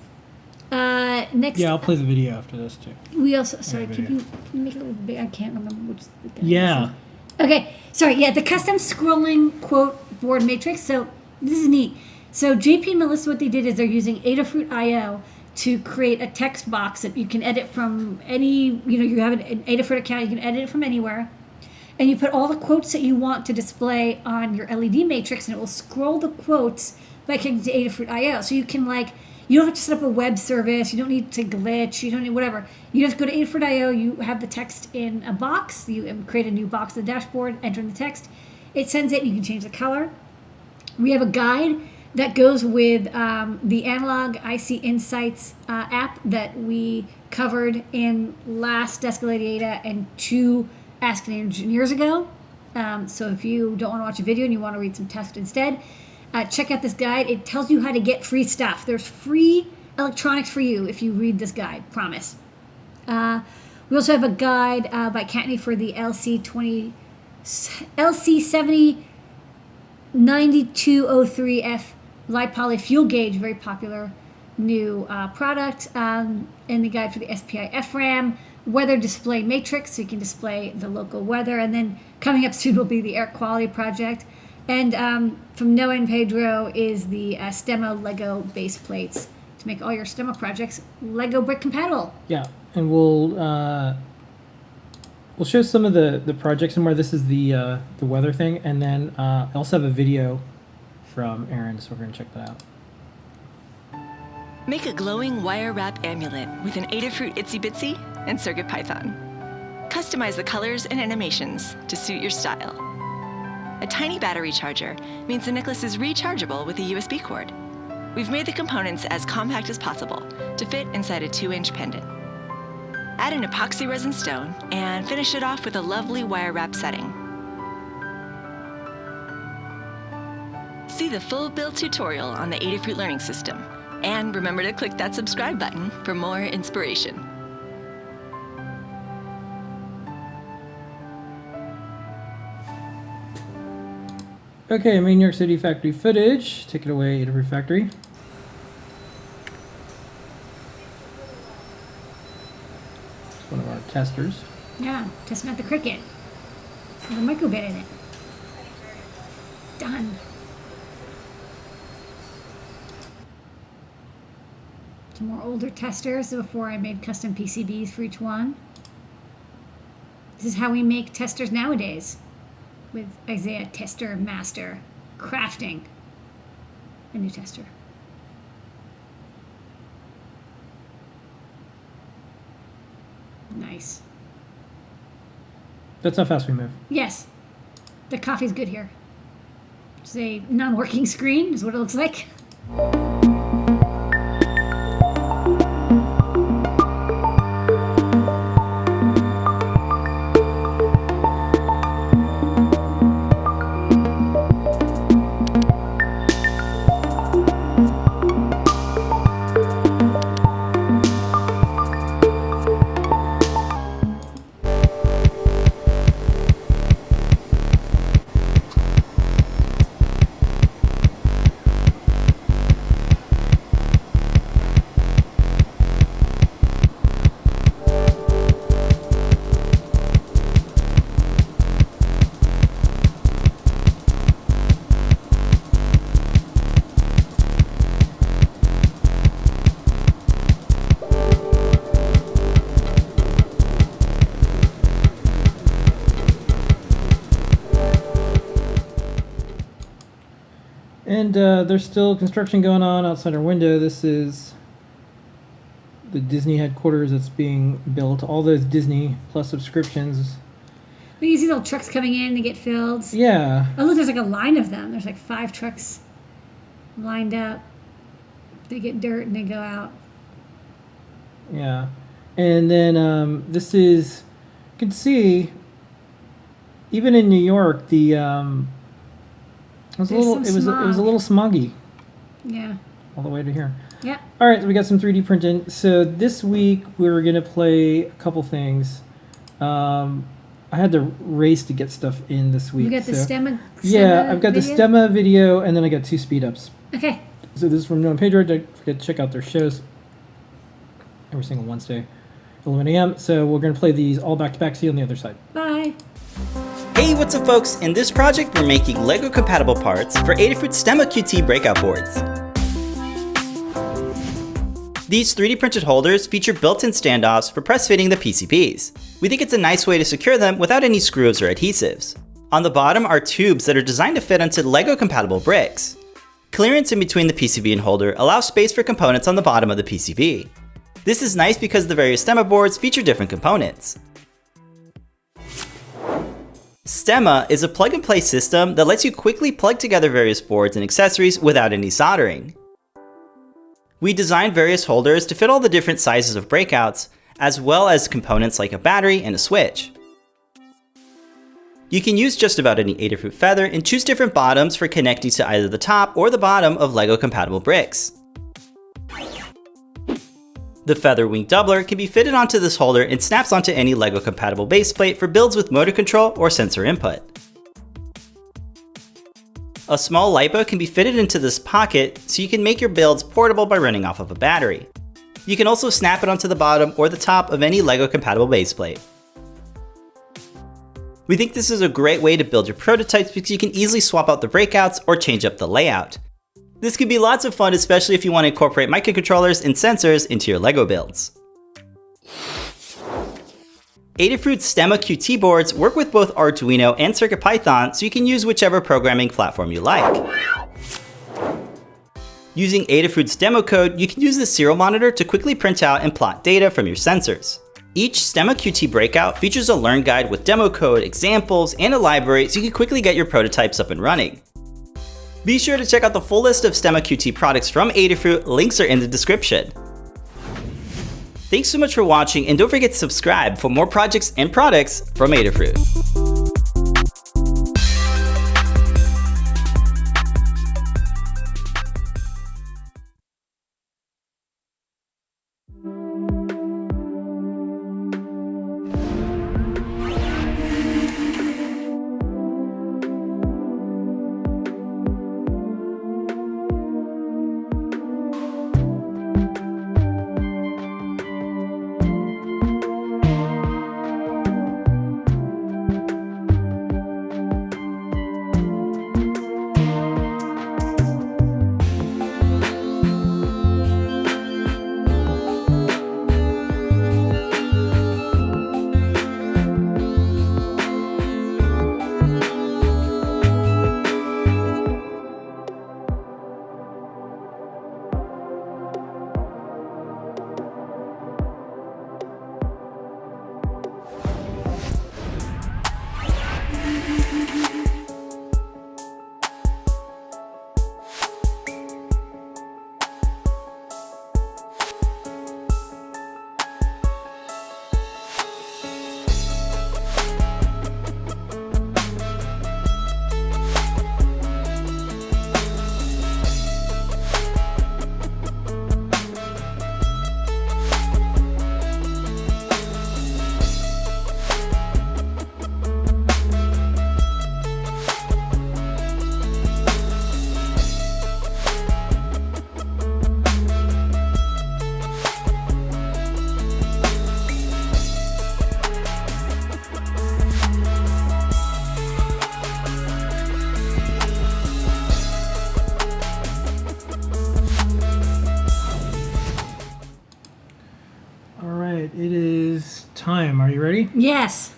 Next, Yeah, I'll play the video after this too. we also sorry. video. Can you make it a little big? I can't remember which. The guy Yeah. is. Okay, sorry. Yeah, the custom scrolling quote board matrix. So this is neat. So JP and Melissa, what they did is they're using Adafruit IO to create a text box that you can edit from any. You have an Adafruit account. You can edit it from anywhere. And you put all the quotes that you want to display on your LED matrix, and it will scroll the quotes by connecting to Adafruit IO. So you can you don't have to set up a web service. You don't need to glitch. You don't need whatever. You just go to Adafruit IO. You have the text in a box. You create a new box on the dashboard, enter in the text. It sends it. You can change the color. We have a guide that goes with the Analog IC Insights app that we covered in last Desk Lady Ada and 2 Ask an Engineers ago. So if you don't want to watch a video and you want to read some text instead, check out this guide. It tells you how to get free stuff. There's free electronics for you if you read this guide, promise. We also have a guide by Kattni for the LC709203F light poly fuel gauge, very popular new product, and the guide for the SPI FRAM weather display matrix, so you can display the local weather. And then coming up soon will be the air quality project. And from Noah and Pedro is the Stemma Lego base plates to make all your Stemma projects Lego brick compatible. Yeah, and we'll show some of the projects and more. This is the weather thing, and then I also have a video from Aaron, so we're gonna check that out. Make a glowing wire wrap amulet with an Adafruit Itsy Bitsy and CircuitPython. Customize the colors and animations to suit your style. A tiny battery charger means the necklace is rechargeable with a USB cord. We've made the components as compact as possible to fit inside a 2-inch pendant. Add an epoxy resin stone and finish it off with a lovely wire wrap setting. See the full build tutorial on the Adafruit Learning System. And remember to click that subscribe button for more inspiration. Okay, main New York City factory footage. Take it away, Adafruit Factory. It's one of our testers. Yeah, testing out the Cricut. With a microbit in it. Done. Some more older testers before I made custom PCBs for each one. This is how we make testers nowadays, with Isaiah Tester Master crafting a new tester. Nice. That's how fast we move. Yes, the coffee's good here. It's a non-working screen is what it looks like. And there's still construction going on outside our window. This is the Disney headquarters that's being built. All those Disney Plus subscriptions But you see little trucks coming in, they get filled. Yeah. Oh, look, there's like a line of them. There's like 5 trucks lined up. They get dirt and they go out. Yeah. And then this is, you can see, even in New York, the it was There's some it was a smog. little smoggy Yeah. all the way to here. Yeah. All right, so we got some 3D printing. So this week we're gonna play a couple things. I had to race to get stuff in this week. You got the so- stemma. Yeah, I've got the video? Stemma video, and then I got 2 speed ups. Okay. So this is from Noah and Pedro. Don't forget to check out their shows every single Wednesday, 11 a.m. So we're gonna play these all back to back. See you on the other side. Bye. Hey, what's up folks? In this project, we're making LEGO compatible parts for Adafruit Stemma QT breakout boards. These 3D printed holders feature built-in standoffs for press fitting the PCBs. We think it's a nice way to secure them without any screws or adhesives. On the bottom are tubes that are designed to fit onto LEGO compatible bricks. Clearance in between the PCB and holder allows space for components on the bottom of the PCB. This is nice because the various Stemma boards feature different components. Stemma is a plug-and-play system that lets you quickly plug together various boards and accessories without any soldering. We designed various holders to fit all the different sizes of breakouts, as well as components like a battery and a switch. You can use just about any Adafruit feather and choose different bottoms for connecting to either the top or the bottom of LEGO compatible bricks. The feather wing doubler can be fitted onto this holder and snaps onto any LEGO compatible base plate for builds with motor control or sensor input. A small LiPo can be fitted into this pocket so you can make your builds portable by running off of a battery. You can also snap it onto the bottom or the top of any LEGO compatible base plate. We think this is a great way to build your prototypes because you can easily swap out the breakouts or change up the layout. This can be lots of fun, especially if you want to incorporate microcontrollers and sensors into your LEGO builds. Adafruit Stemma QT boards work with both Arduino and CircuitPython, so you can use whichever programming platform you like. Using Adafruit's demo code, you can use the serial monitor to quickly print out and plot data from your sensors. Each Stemma QT breakout features a learn guide with demo code, examples, and a library so you can quickly get your prototypes up and running. Be sure to check out the full list of Stemma QT products from Adafruit, links are in the description. Thanks so much for watching, and don't forget to subscribe for more projects and products from Adafruit. It is time. Are you ready? Yes.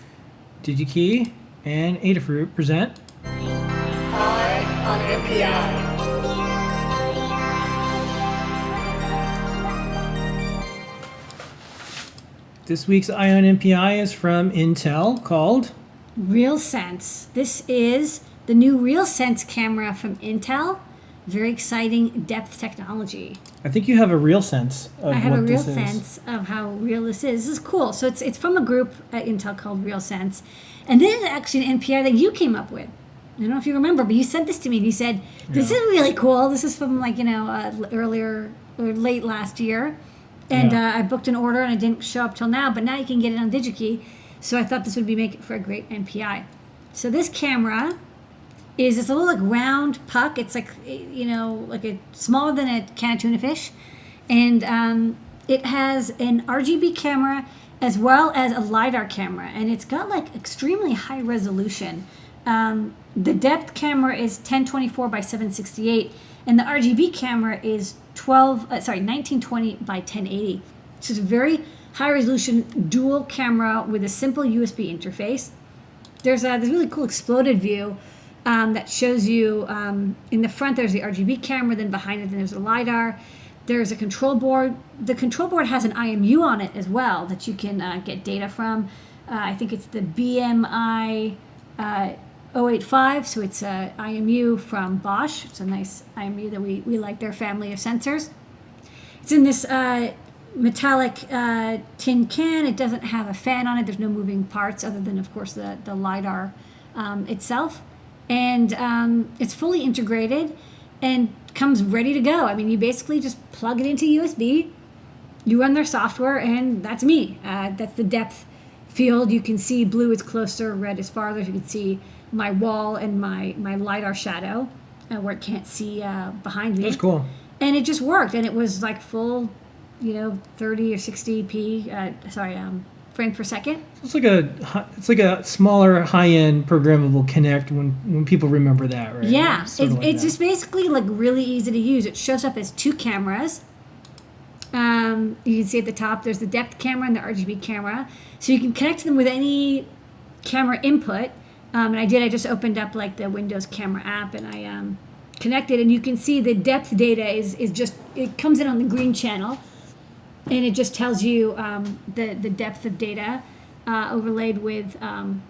DigiKey and Adafruit present This week's Eye on NPI is from Intel, called RealSense. This is the new RealSense camera from Intel. Very exciting depth technology. I think you have a real sense of I have a what real this is. sense of how real this is. This is cool. So it's from a group at Intel called RealSense. And this is actually an NPI that you came up with. I don't know if you remember, but you sent this to me and you said, this is really cool. This is from earlier or late last year. And Yeah. I booked an order and it didn't show up till now, but now you can get it on DigiKey. So I thought this would be make for a great NPI. So this camera is this little like round puck. It's like, like a smaller than a can of tuna fish. And it has an RGB camera as well as a LiDAR camera. And it's got like extremely high resolution. The depth camera is 1024 by 768. And the RGB camera is 1920 by 1080. So it's a very high resolution dual camera with a simple USB interface. There's this really cool exploded view that shows you in the front there's the RGB camera, then behind it there's a LiDAR. There's a control board. The control board has an IMU on it as well that you can get data from. I think it's the BMI 085, so it's a IMU from Bosch. It's a nice IMU that we like their family of sensors. It's in this metallic tin can. It doesn't have a fan on it. There's no moving parts other than, of course, the LiDAR itself. And it's fully integrated and comes ready to go. I mean, you basically just plug it into USB, you run their software, and that's me. That's the depth field. You can see blue is closer, red is farther. You can see my wall and my LiDAR shadow where it can't see behind me. That's cool. And it just worked. And it was like full, 30 or 60p, frames per second. It's like a smaller, high-end programmable Kinect when people remember that, right? Yeah, Sort of like it's that. just basically like really easy to use. It shows up as two cameras. You can see at the top there's the depth camera and the RGB camera, so you can connect them with any camera input. And I just opened up like the Windows camera app and I connected, and you can see the depth data is just, it comes in on the green channel, and it just tells you the depth of data overlaid with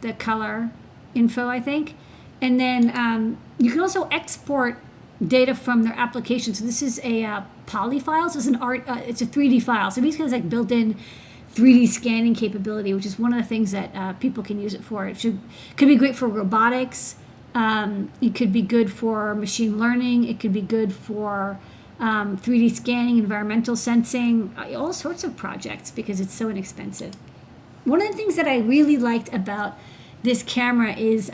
the color info, I think. And then you can also export data from their application. So this is a poly file. So it's it's a 3D file. So basically it's like built-in 3D scanning capability, which is one of the things that people can use it for. Could be great for robotics. It could be good for machine learning. It could be good for 3D scanning, environmental sensing, all sorts of projects because it's so inexpensive. One of the things that I really liked about this camera is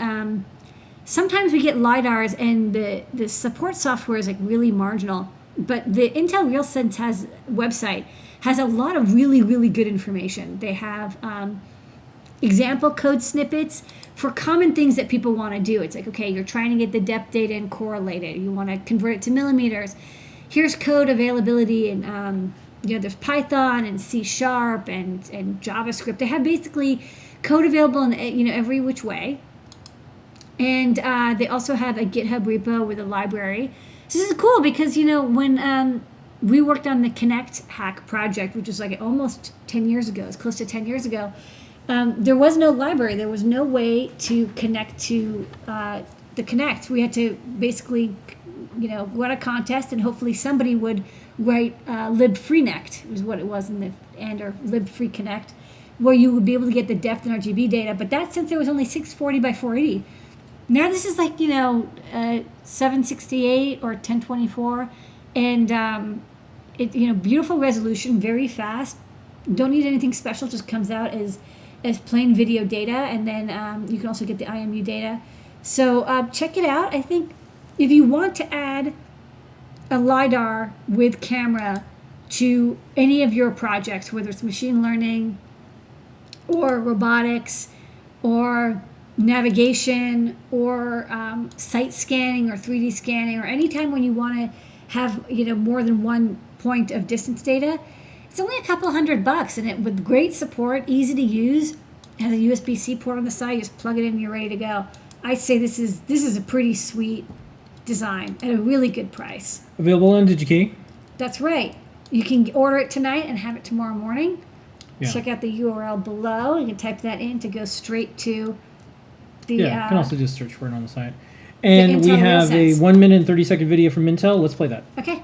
sometimes we get LiDARs and the support software is like really marginal, but the Intel RealSense website has a lot of really, really good information. They have example code snippets for common things that people want to do. It's like, okay, you're trying to get the depth data and correlate it. You want to convert it to millimeters. Here's code availability, and there's Python and C# and JavaScript. They have basically code available in every which way. And they also have a GitHub repo with a library. So this is cool because when we worked on the Kinect Hack project, which was like almost 10 years ago, it's close to 10 years ago, there was no library. There was no way to connect to the Kinect. We had to basically run a contest, and hopefully somebody would write libfreenect, is what it was in the end, or libfreeConnect, where you would be able to get the depth and RGB data. But that's since it was only 640 by 480. Now this is like 768 or 1024, and beautiful resolution, very fast. Don't need anything special. Just comes out as plain video data, and then you can also get the IMU data. So check it out. I think if you want to add a LiDAR with camera to any of your projects, whether it's machine learning or robotics or navigation or site scanning or 3D scanning, or anytime when you want to have more than one point of distance data, it's only a couple $100, and it with great support, easy to use, has a USB-C port on the side. You just plug it in and you're ready to go. I say this is a pretty sweet design at a really good price. Available on DigiKey. That's right. You can order it tonight and have it tomorrow morning. Yeah. Check out the URL below. You can type that in to go straight to The, Yeah, you can also just search for it on the site. the And we Intel have a RealSense. 1 minute and 30-second video from Intel. Let's play that. Okay.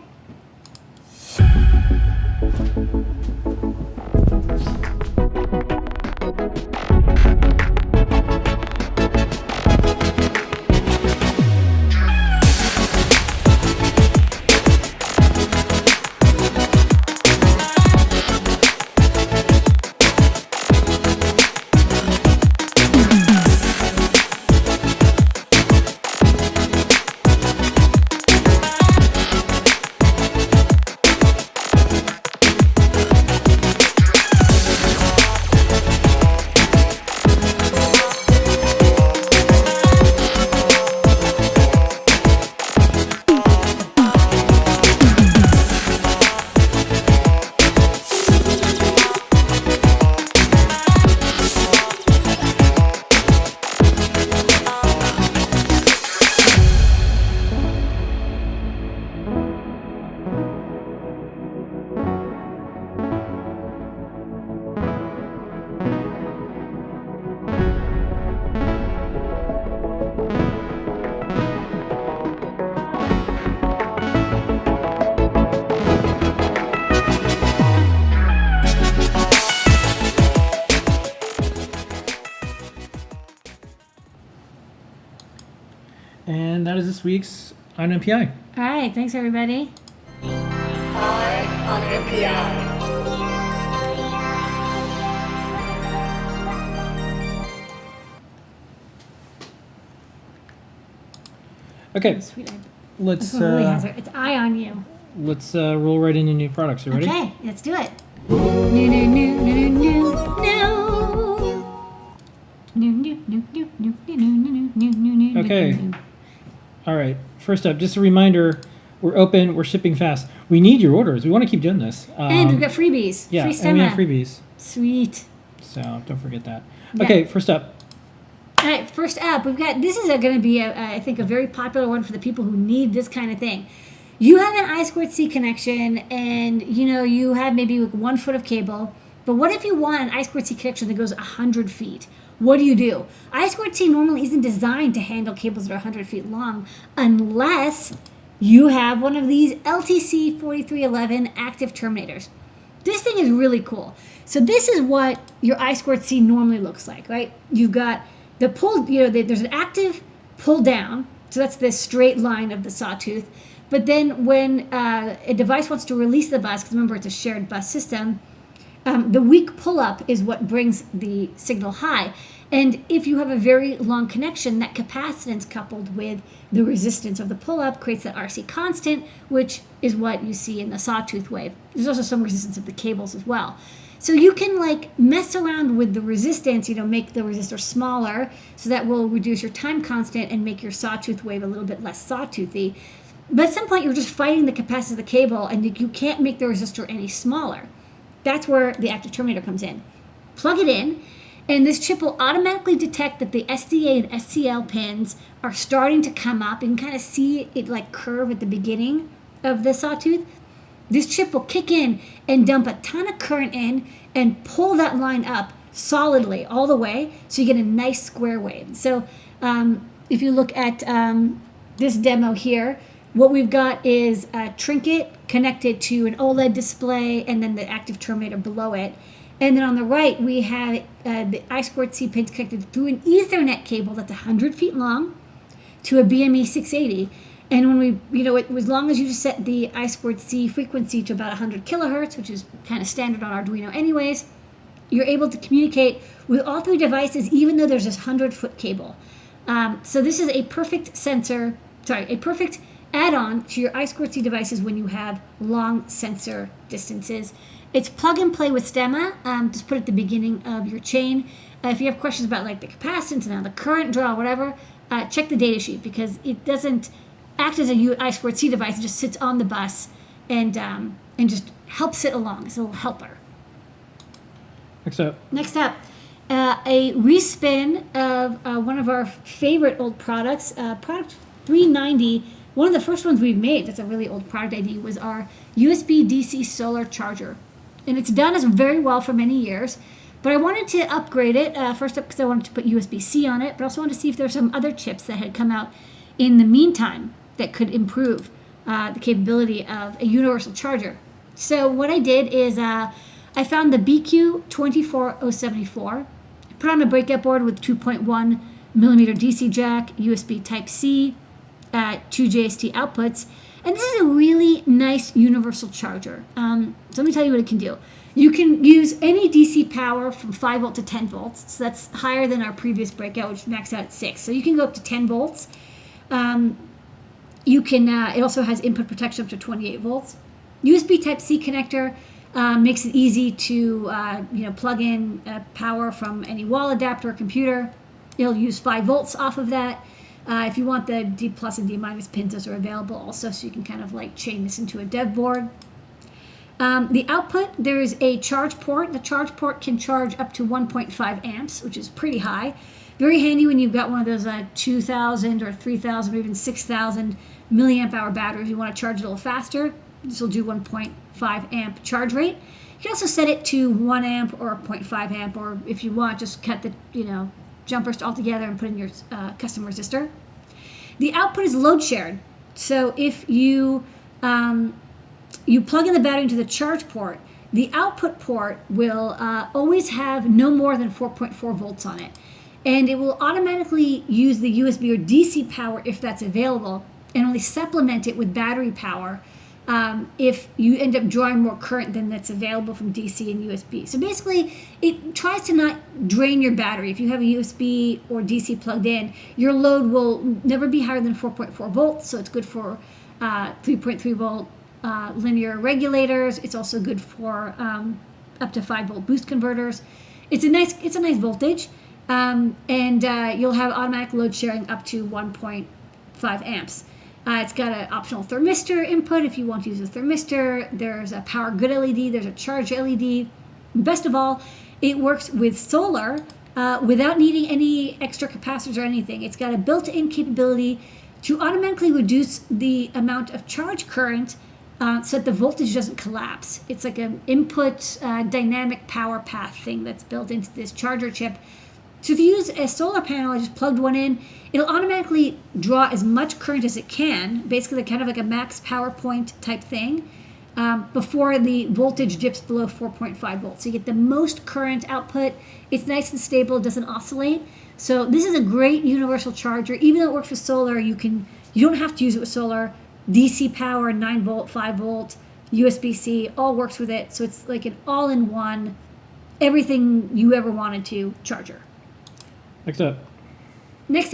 And that is this week's on MPI. All right. Thanks, everybody. Okay, Sweet. let's That's what Lily has her. It's eye on you. let's roll right into new products. You ready? Okay, let's do it. New, new, new, new, new, new. New, new, new, new, new, new, new, new, new, new, Okay. new. All right. First up, just a reminder: we're open. We're shipping fast. We need your orders. We want to keep doing this. And we've got freebies. yeah, Free and we stemma. have freebies. Sweet. So don't forget that. Yeah. Okay, first up. All right, first up, we've got, this is going to be, I think, a very popular one for the people who need this kind of thing. You have an I2C connection and, you have maybe like 1 foot of cable, but what if you want an I2C connection that goes 100 feet? What do? I2C normally isn't designed to handle cables that are 100 feet long unless you have one of these LTC 4311 active terminators. This thing is really cool. So this is what your I2C normally looks like, right? You've got the pull, there's an active pull down. So that's the straight line of the sawtooth. But then when a device wants to release the bus, because remember it's a shared bus system, the weak pull up is what brings the signal high. And if you have a very long connection, that capacitance coupled with the resistance of the pull up creates that RC constant, which is what you see in the sawtooth wave. There's also some resistance of the cables as well. So you can mess around with the resistance, make the resistor smaller, so that will reduce your time constant and make your sawtooth wave a little bit less sawtoothy. But at some point you're just fighting the capacitance of the cable and you can't make the resistor any smaller. That's where the active terminator comes in. Plug it in, and this chip will automatically detect that the SDA and SCL pins are starting to come up. You can kind of see it curve at the beginning of the sawtooth. This chip will kick in and dump a ton of current in and pull that line up solidly all the way so you get a nice square wave. So if you look at this demo here, what we've got is a trinket connected to an OLED display and then the active terminator below it. And then on the right, we have the I2C pins connected through an Ethernet cable that's 100 feet long to a BME 680. And when we, as long as you just set the I2C frequency to about 100 kilohertz, which is kind of standard on Arduino anyways, you're able to communicate with all three devices, even though there's this 100-foot cable. So this is a perfect perfect add-on to your I2C devices when you have long sensor distances. It's plug and play with stemma. Just put it at the beginning of your chain. If you have questions about the capacitance and the current draw, whatever, check the datasheet because it doesn't act as a I2C device. It just sits on the bus and just helps it along. It's a little helper. Next up, a respin of one of our favorite old products, product 390. One of the first ones we've made, that's a really old product ID, was our USB DC solar charger. And it's done us very well for many years, But I wanted to upgrade it, first up because I wanted to put USB-C on it, but also wanted to see if there were some other chips that had come out in the meantime that could improve the capability of a universal charger. So what I did is I found the BQ24074, put on a breakout board with 2.1 millimeter DC jack, USB Type-C, 2 JST outputs, and this is a really nice universal charger. So let me tell you what it can do. You can use any DC power from 5 volt to 10 volts, so that's higher than our previous breakout, which maxed out at 6. So you can go up to 10 volts. You can. It also has input protection up to 28 volts. USB Type-C connector makes it easy to plug in power from any wall adapter or computer. It'll use 5 volts off of that. If you want the D plus and D minus pins, those are available also, so you can kind of like chain this into a dev board. The output, there's a charge port. The charge port can charge up to 1.5 amps, which is pretty high. Very handy when you've got one of those 2,000 or 3,000 or even 6,000 milliamp hour batteries. You want to charge it a little faster. This will do 1.5 amp charge rate. You can also set it to 1 amp or 0.5 amp, or if you want, just cut the jumpers all together and put in your custom resistor. The output is load shared. So if you plug in the battery into the charge port, the output port will always have no more than 4.4 volts on it. And it will automatically use the USB or DC power if that's available, and only supplement it with battery power if you end up drawing more current than that's available from DC and USB. So basically, it tries to not drain your battery. If you have a USB or DC plugged in, your load will never be higher than 4.4 volts, so it's good for 3.3 volt linear regulators. It's also good for up to 5 volt boost converters. It's a nice voltage, and you'll have automatic load sharing up to 1.5 amps. It's got an optional thermistor input if you want to use a thermistor. There's a power good LED. There's a charge LED. Best of all, it works with solar without needing any extra capacitors or anything. It's got a built-in capability to automatically reduce the amount of charge current so that the voltage doesn't collapse. It's like an input dynamic power path thing that's built into this charger chip. So if you use a solar panel, I just plugged one in, it'll automatically draw as much current as it can, basically kind of like a max power point type thing, before the voltage dips below 4.5 volts. So you get the most current output. It's nice and stable, it doesn't oscillate. So this is a great universal charger. Even though it works with solar, you don't have to use it with solar. DC power, 9 volt, 5 volt, USB-C, all works with it. So it's like an all-in-one, everything you ever wanted to charger. Next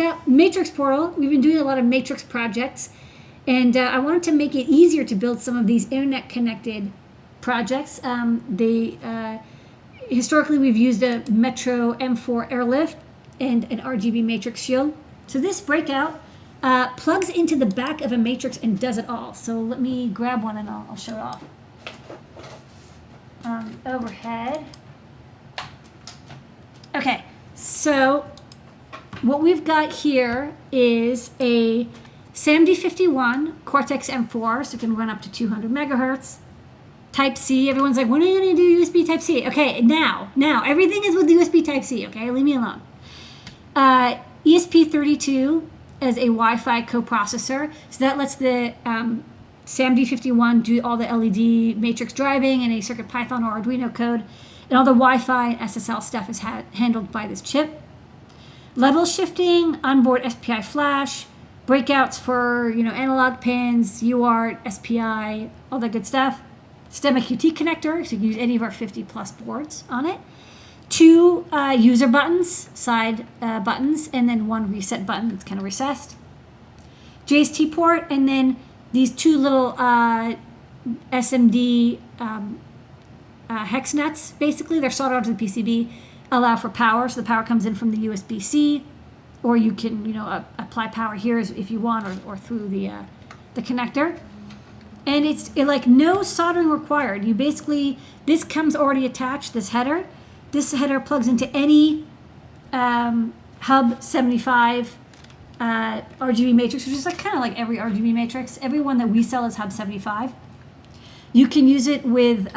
up, Matrix Portal. We've been doing a lot of Matrix projects, and I wanted to make it easier to build some of these internet-connected projects. Historically, we've used a Metro M4 Airlift and an RGB Matrix Shield. So this breakout plugs into the back of a Matrix and does it all. So let me grab one and I'll show it off. Overhead. Okay, so what we've got here is a SAMD51 Cortex M4, so it can run up to 200 megahertz. Type-C, everyone's like, when are you going to do USB Type-C? Okay, now, everything is with USB Type-C, okay? Leave me alone. ESP32 as a Wi-Fi coprocessor, so that lets the SAMD51 do all the LED matrix driving and any CircuitPython or Arduino code, and all the Wi-Fi and SSL stuff is handled by this chip. Level shifting, onboard SPI flash, breakouts for analog pins, UART, SPI, all that good stuff. STEMMA QT connector, so you can use any of our 50 plus boards on it. 2 user buttons, side buttons, and then 1 reset button that's kind of recessed. JST port, and then these 2 little SMD hex nuts. Basically, they're soldered onto the PCB. Allow for power, so the power comes in from the USB-C, or you can apply power here if you want, or through the connector. And it's like no soldering required. You basically, this comes already attached, this header. This header plugs into any Hub 75 RGB matrix, which is kind of like every RGB matrix. Every one that we sell is Hub 75. You can use it with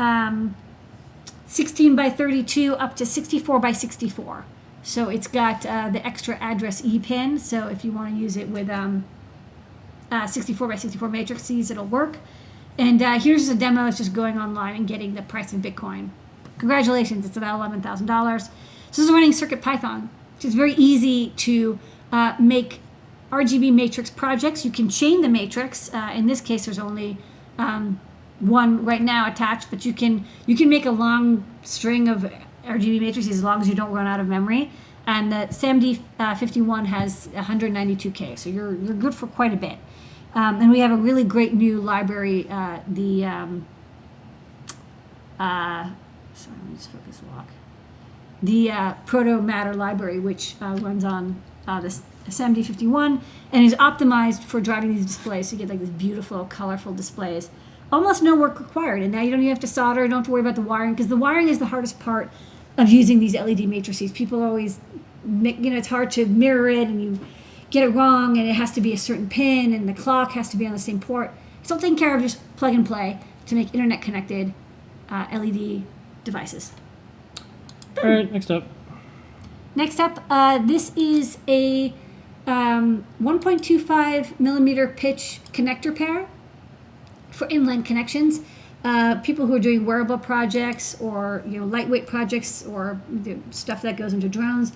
16 by 32 up to 64 by 64. So it's got the extra address E pin. So if you want to use it with 64 by 64 matrices, it'll work. And here's a demo. It's just going online and getting the price in Bitcoin. Congratulations, it's about $11,000. So this is running CircuitPython, which is very easy to make RGB matrix projects. You can chain the matrix. In this case, there's only one right now attached, but you can make a long string of RGB matrices as long as you don't run out of memory. And the SAMD51 has 192K, so you're good for quite a bit. And we have a really great new library, sorry, let me just focus lock. The Proto Matter library, which runs on this SAMD51 and is optimized for driving these displays. So you get like these beautiful, colorful displays. Almost no work required. And now you don't even have to solder, you don't have to worry about the wiring, because the wiring is the hardest part of using these LED matrices. People always, it's hard to mirror it and you get it wrong and it has to be a certain pin and the clock has to be on the same port. It's all taken care of, just plug and play to make internet connected LED devices. All right, next up. Next up, this is a 1.25 millimeter pitch connector pair for inline connections. People who are doing wearable projects or lightweight projects or the stuff that goes into drones,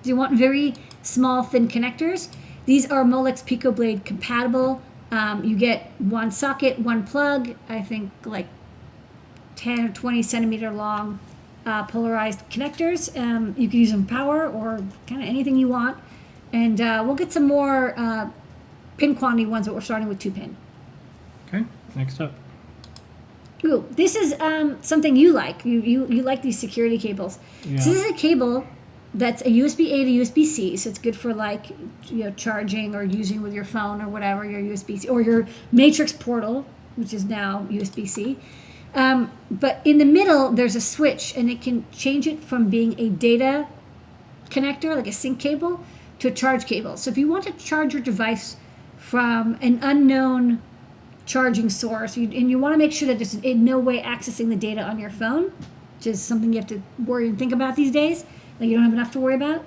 they want very small, thin connectors. These are Molex PicoBlade compatible. You get one socket, one plug, I think like 10 or 20 centimeter long polarized connectors. You can use them power or kind of anything you want. And we'll get some more pin quantity ones, but we're starting with 2 pin. Okay, next up. Ooh, this is something you like. You like these security cables. Yeah. So this is a cable that's a USB-A to USB-C, so it's good for charging or using with your phone or whatever, your USB-C, or your Matrix portal, which is now USB-C. But in the middle, there's a switch, and it can change it from being a data connector, like a sync cable, to a charge cable. So if you want to charge your device from an unknown charging source, and you want to make sure that it's in no way accessing the data on your phone, which is something you have to worry and think about these days, like you don't have enough to worry about.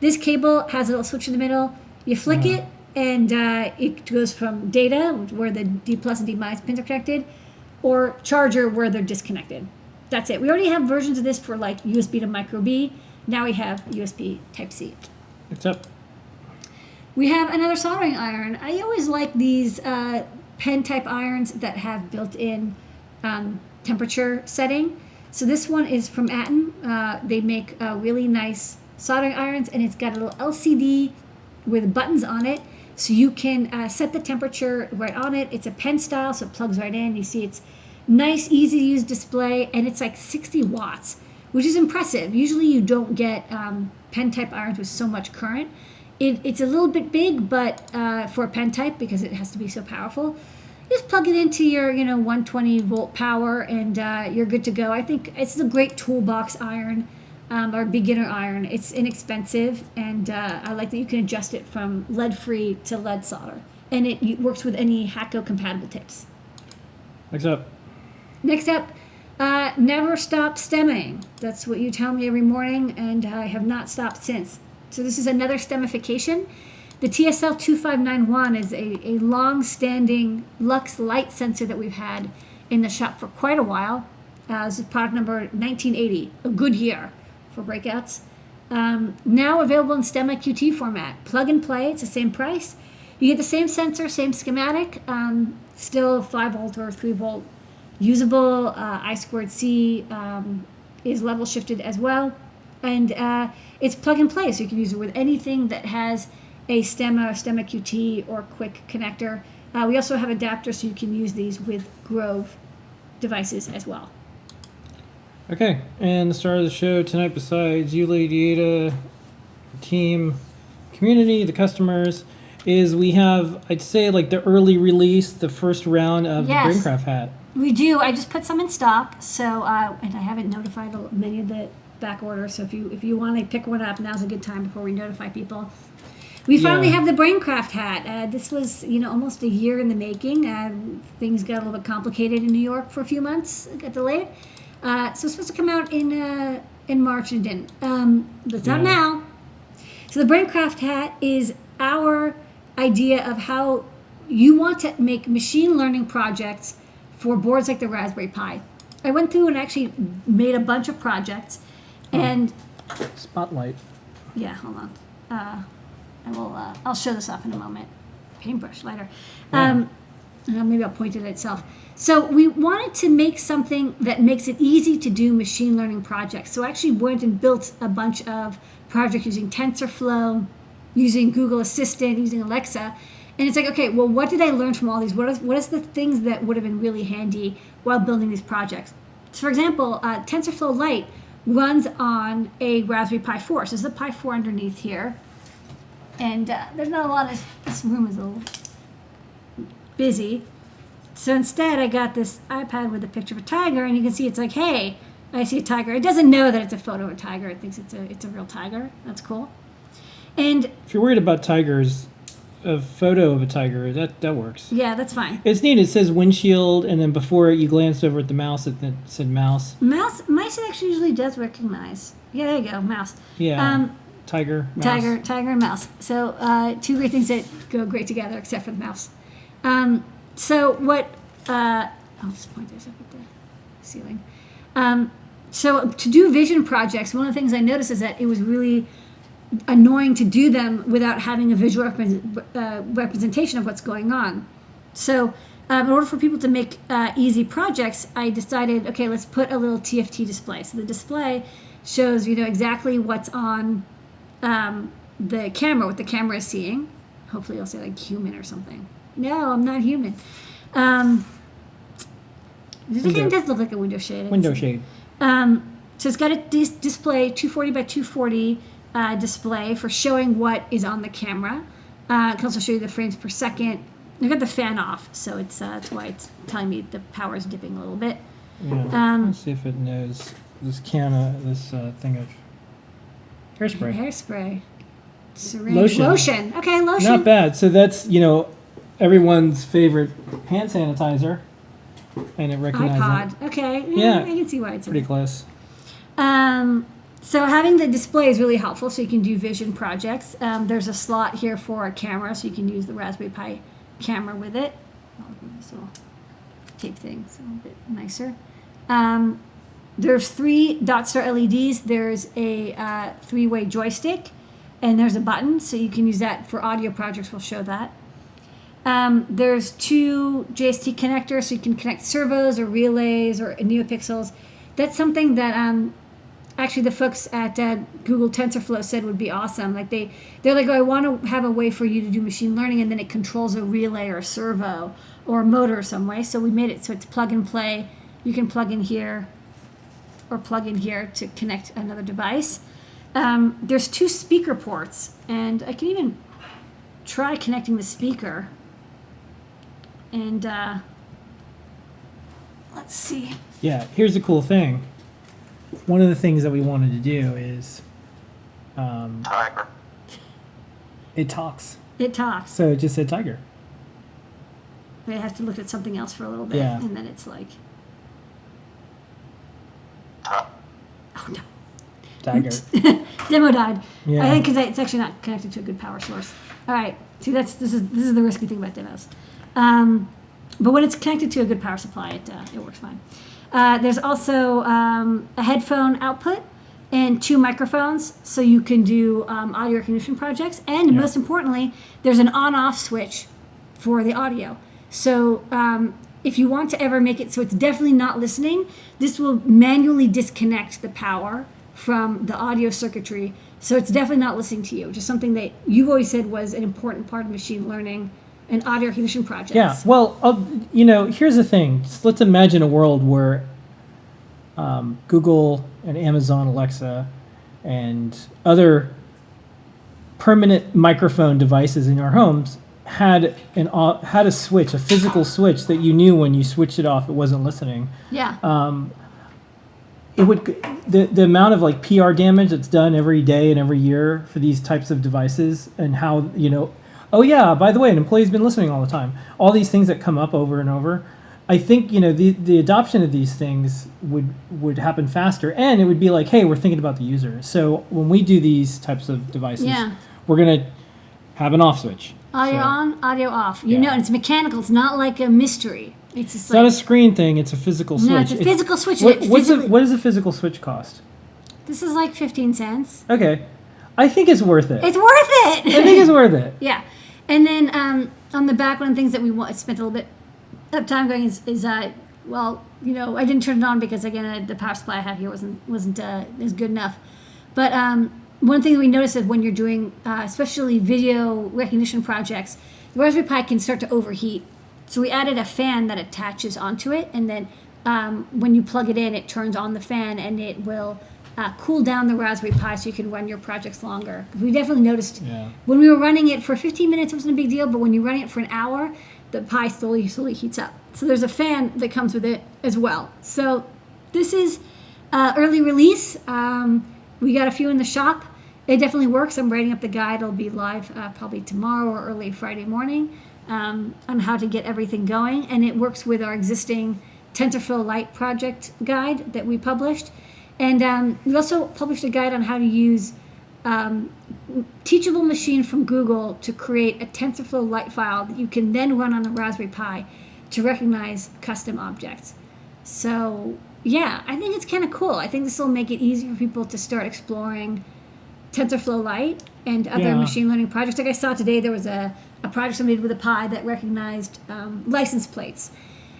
This cable has a little switch in the middle. You flick it, and it goes from data, where the D plus and D minus pins are connected, or charger, where they're disconnected. That's it. We already have versions of this for like USB to micro B. Now we have USB Type C. Next up. We have another soldering iron. I always like these pen type irons that have built-in temperature setting. So this one is from Atten. They make really nice soldering irons, and it's got a little LCD with buttons on it, so you can set the temperature right on it. It's a pen style, so it plugs right in. You see it's nice, easy to use display, and it's like 60 watts, which is impressive. Usually you don't get pen type irons with so much current. It's a little bit big, but for a pen type, because it has to be so powerful, just plug it into your 120 volt power, and you're good to go. I think it's a great toolbox iron or beginner iron. It's inexpensive, and I like that you can adjust it from lead free to lead solder, and it works with any Hakko compatible tips. Next up. Next up, never stop stemming. That's what you tell me every morning, and I have not stopped since. So this is another stemification. The TSL2591 is a long-standing Lux light sensor that we've had in the shop for quite a while. This is product number 1980, a good year for breakouts. Now available in STEMMA QT format. Plug and play, it's the same price. You get the same sensor, same schematic, still 5 volt or 3 volt usable. I2C is level shifted as well. And it's plug and play, so you can use it with anything that has a STEMMA or STEMMA QT or quick connector. We also have adapters, so you can use these with Grove devices as well. Okay, and the star of the show tonight, besides you, Lady Ada, team, community, the customers, is we have, I'd say, like the early release, the first round of Yes. the Braincraft hat. We do. I just put some in stock, so and I haven't notified many of the back order. So if you want to pick one up, now's a good time before we notify people. We finally have the Braincraft hat. This was almost a year in the making. Things got a little bit complicated in New York for a few months. It got delayed. So it's supposed to come out in March and it didn't. But it's out Yeah. now. So the Braincraft hat is our idea of how you want to make machine learning projects for boards like the Raspberry Pi. I went through and actually made a bunch of projects, and Spotlight. yeah, hold on. I will. I'll show this off in a moment. Paintbrush lighter. Yeah. Maybe I'll point it at itself. So we wanted to make something that makes it easy to do machine learning projects. So I actually went and built a bunch of projects using TensorFlow, using Google Assistant, using Alexa. And it's like, okay, well, what did I learn from all these? What is the things that would have been really handy while building these projects? So for example, TensorFlow Lite runs on a Raspberry Pi 4. So there's a Pi 4 underneath here. And there's not a lot of, this room is a little busy. So instead, I got this iPad with a picture of a tiger, and you can see it's like, hey, I see a tiger. It doesn't know that it's a photo of a tiger. It thinks it's a real tiger. That's cool. And If you're worried about tigers, a photo of a tiger, that works. yeah, that's fine. It's neat. It says windshield, and then before you glanced over at the mouse, it said mouse. Mice it actually usually does recognize. Yeah, there you go, mouse. Yeah. Tiger, mouse. Tiger and mouse. So two great things that go great together, except for the mouse. So what? I'll just point this up at the ceiling. So to do vision projects, one of the things I noticed is that it was really annoying to do them without having a visual representation of what's going on. So in order for people to make easy projects, I decided, okay, let's put a little TFT display. So the display shows exactly what's on the camera, what the camera is seeing. Hopefully it'll say like human or something. No, I'm not human. This game does look like a window shade. Window shade. So it's got a display 240 by 240 display for showing what is on the camera. It can also show you the frames per second. I've got the fan off, so that's why it's telling me the power is dipping a little bit. Yeah. Let's see if it knows this thing of hairspray. Hairspray. Syringe. Lotion. Okay, lotion. Not bad. So that's everyone's favorite hand sanitizer, and it recognizes iPod. it. Okay. Yeah. I can see why it's Pretty close. So having the display is really helpful, so you can do vision projects. There's a slot here for a camera, so you can use the Raspberry Pi camera with it. I'll move this little tape thing, so a little bit nicer. There's 3 DotStar LEDs. There's a 3-way joystick, and there's a button, so you can use that for audio projects. We'll show that. There's 2 JST connectors, so you can connect servos or relays or NeoPixels. That's something that actually the folks at Google TensorFlow said would be awesome. Like they're like, oh, I want to have a way for you to do machine learning, and then it controls a relay or a servo or a motor some way. So we made it so it's plug and play. You can plug in here or plug in here to connect another device. There's 2 speaker ports, and I can even try connecting the speaker. And let's see. Yeah. Here's the cool thing. One of the things that we wanted to do is, Tiger. it talks. It talks. So it just said tiger. I have to look at something else for a little bit, Yeah. and then it's like, oh no, Tiger. demo died. Yeah. I think because it's actually not connected to a good power source. All right, see this is the risky thing about demos. But when it's connected to a good power supply, it works fine. There's also a headphone output and 2 microphones, so you can do audio recognition projects. And Yeah. most importantly, there's an on-off switch for the audio. So if you want to ever make it so it's definitely not listening, this will manually disconnect the power from the audio circuitry. So it's definitely not listening to you, which is something that you've always said was an important part of machine learning and audio recognition projects. Yeah. Well, here's the thing. Just let's imagine a world where Google and Amazon Alexa and other permanent microphone devices in our homes had a switch, a physical switch that you knew when you switched it off, it wasn't listening. Yeah. It would the amount of like PR damage that's done every day and every year for these types of devices, and how oh yeah, by the way, an employee's been listening all the time. All these things that come up over and over, I think the adoption of these things would happen faster, and it would be like, hey, we're thinking about the user. So when we do these types of devices, we're gonna have an off switch. Audio on, audio off. You know, and it's mechanical. It's not like a mystery. It's just not a screen thing. It's a physical switch. No, it's a physical switch. What does a physical switch cost? This is like 15 cents. Okay, I think it's worth it. It's worth it. I think it's worth it. Yeah, and then on the back, one of the things that we spent a little bit of time going is well, I didn't turn it on because again the power supply I have here wasn't as good enough, but one thing that we noticed is when you're doing especially video recognition projects, the Raspberry Pi can start to overheat. So we added a fan that attaches onto it, and then when you plug it in, it turns on the fan, and it will cool down the Raspberry Pi so you can run your projects longer. We definitely noticed when we were running it for 15 minutes, it wasn't a big deal, but when you're running it for an hour, the Pi slowly heats up. So there's a fan that comes with it as well. So this is early release. We got a few in the shop. It definitely works. I'm writing up the guide. It'll be live probably tomorrow or early Friday morning on how to get everything going. And it works with our existing TensorFlow Lite project guide that we published. And we also published a guide on how to use Teachable Machine from Google to create a TensorFlow Lite file that you can then run on the Raspberry Pi to recognize custom objects. So yeah, I think it's kind of cool. I think this will make it easier for people to start exploring TensorFlow Lite and other machine learning projects. Like I saw today, there was a project somebody did with a Pi that recognized license plates.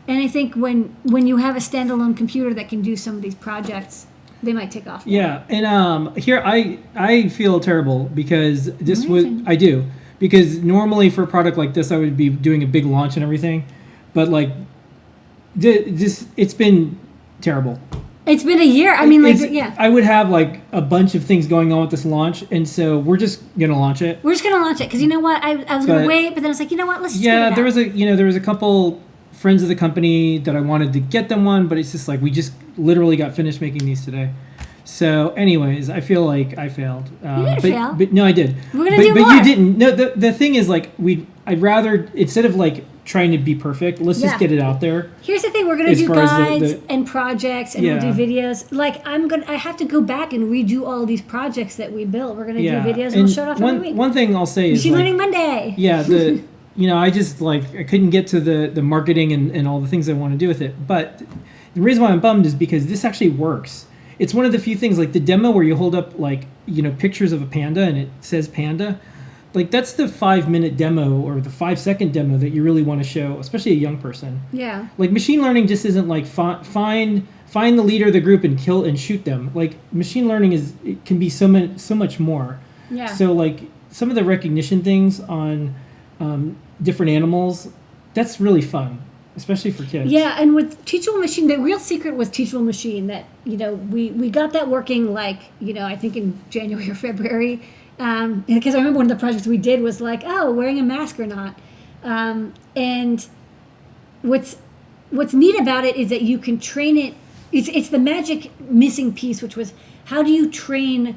And I think when you have a standalone computer that can do some of these projects, they might take off. Yeah, and here I feel terrible because I do, because normally for a product like this I would be doing a big launch and everything, but like it's been terrible. It's been a year. I mean, I would have like a bunch of things going on with this launch, and so we're just gonna launch it. We're just gonna launch it because you know what? I was gonna wait, but then I was like, you know what? Let's just get it out. there was a couple friends of the company that I wanted to get them one, but it's just like we just literally got finished making these today. So, anyways, I feel like I failed. You didn't fail. But no, I did. We're gonna do more. But you didn't. No, the thing is, like, I'd rather, instead of like trying to be perfect, let's just get it out there. Here's the thing: we're gonna do guides and projects, and we'll do videos. Like I have to go back and redo all these projects that we built. We're gonna do videos and we'll show it off every week. One thing I'll say is Machine Learning Monday. Yeah, I just I couldn't get to the marketing and all the things I want to do with it. But the reason why I'm bummed is because this actually works. It's one of the few things, like the demo where you hold up pictures of a panda and it says panda. Like that's the 5-minute demo or the 5-second demo that you really want to show, especially a young person. Yeah. Like machine learning just isn't like find the leader of the group and kill and shoot them. Like machine learning it can be so much more. Yeah. So like some of the recognition things on different animals, that's really fun, especially for kids. Yeah, and with Teachable Machine, the real secret was Teachable Machine that, we got that working I think in January or February. Because I remember one of the projects we did was like, wearing a mask or not. And what's neat about it is that you can train it. It's the magic missing piece, which was how do you train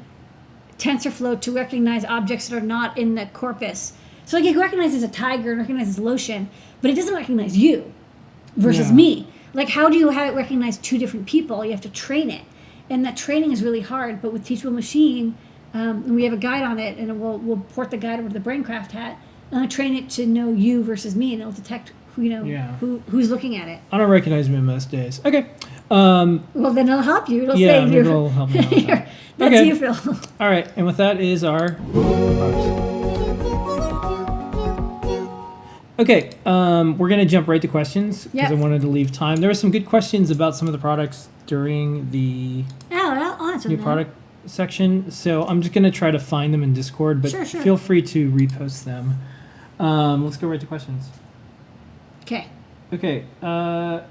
TensorFlow to recognize objects that are not in the corpus? So like it recognizes a tiger and recognizes lotion, but it doesn't recognize you versus me. Like how do you have it recognize two different people? You have to train it. And that training is really hard, but with Teachable Machine, and we have a guide on it, and we'll port the guide over to the BrainCraft hat, and I train it to know you versus me, and it'll detect who's looking at it. I don't recognize me most days. Okay. Well, then it'll help you. It'll say maybe it'll help me out. That's okay. you, Phil. All right, and with that is our. Okay, we're gonna jump right to questions because I wanted to leave time. There were some good questions about some of the products during the I'll answer new them. Product section, so I'm just gonna try to find them in Discord, but Sure. feel free to repost them. Let's go right to questions. Okay. Okay, let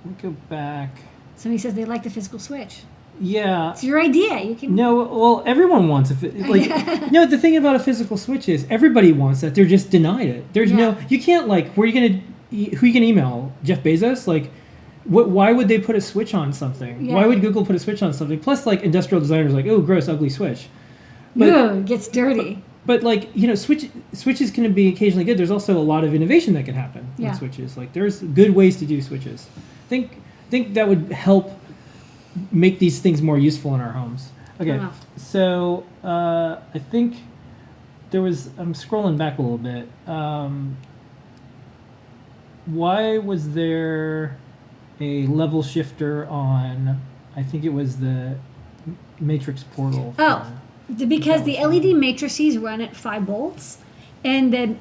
me go back. Somebody says they like the physical switch. Yeah. It's your idea. You can. No, well, everyone wants no, the thing about a physical switch is everybody wants that. They're just denied it. There's you can't who you can email? Jeff Bezos? Like, why would they put a switch on something? Yeah. Why would Google put a switch on something? Plus, industrial designers are like, oh, gross, ugly switch. But, it gets dirty. but like switch is going to be occasionally good. There's also a lot of innovation that can happen Yeah. with switches. Like there's good ways to do switches. Think that would help make these things more useful in our homes. Okay, Wow. so I think I'm scrolling back a little bit. Why was there a level shifter on? I think it was the Matrix Portal. Oh, because the LED matrices run at 5 volts, and then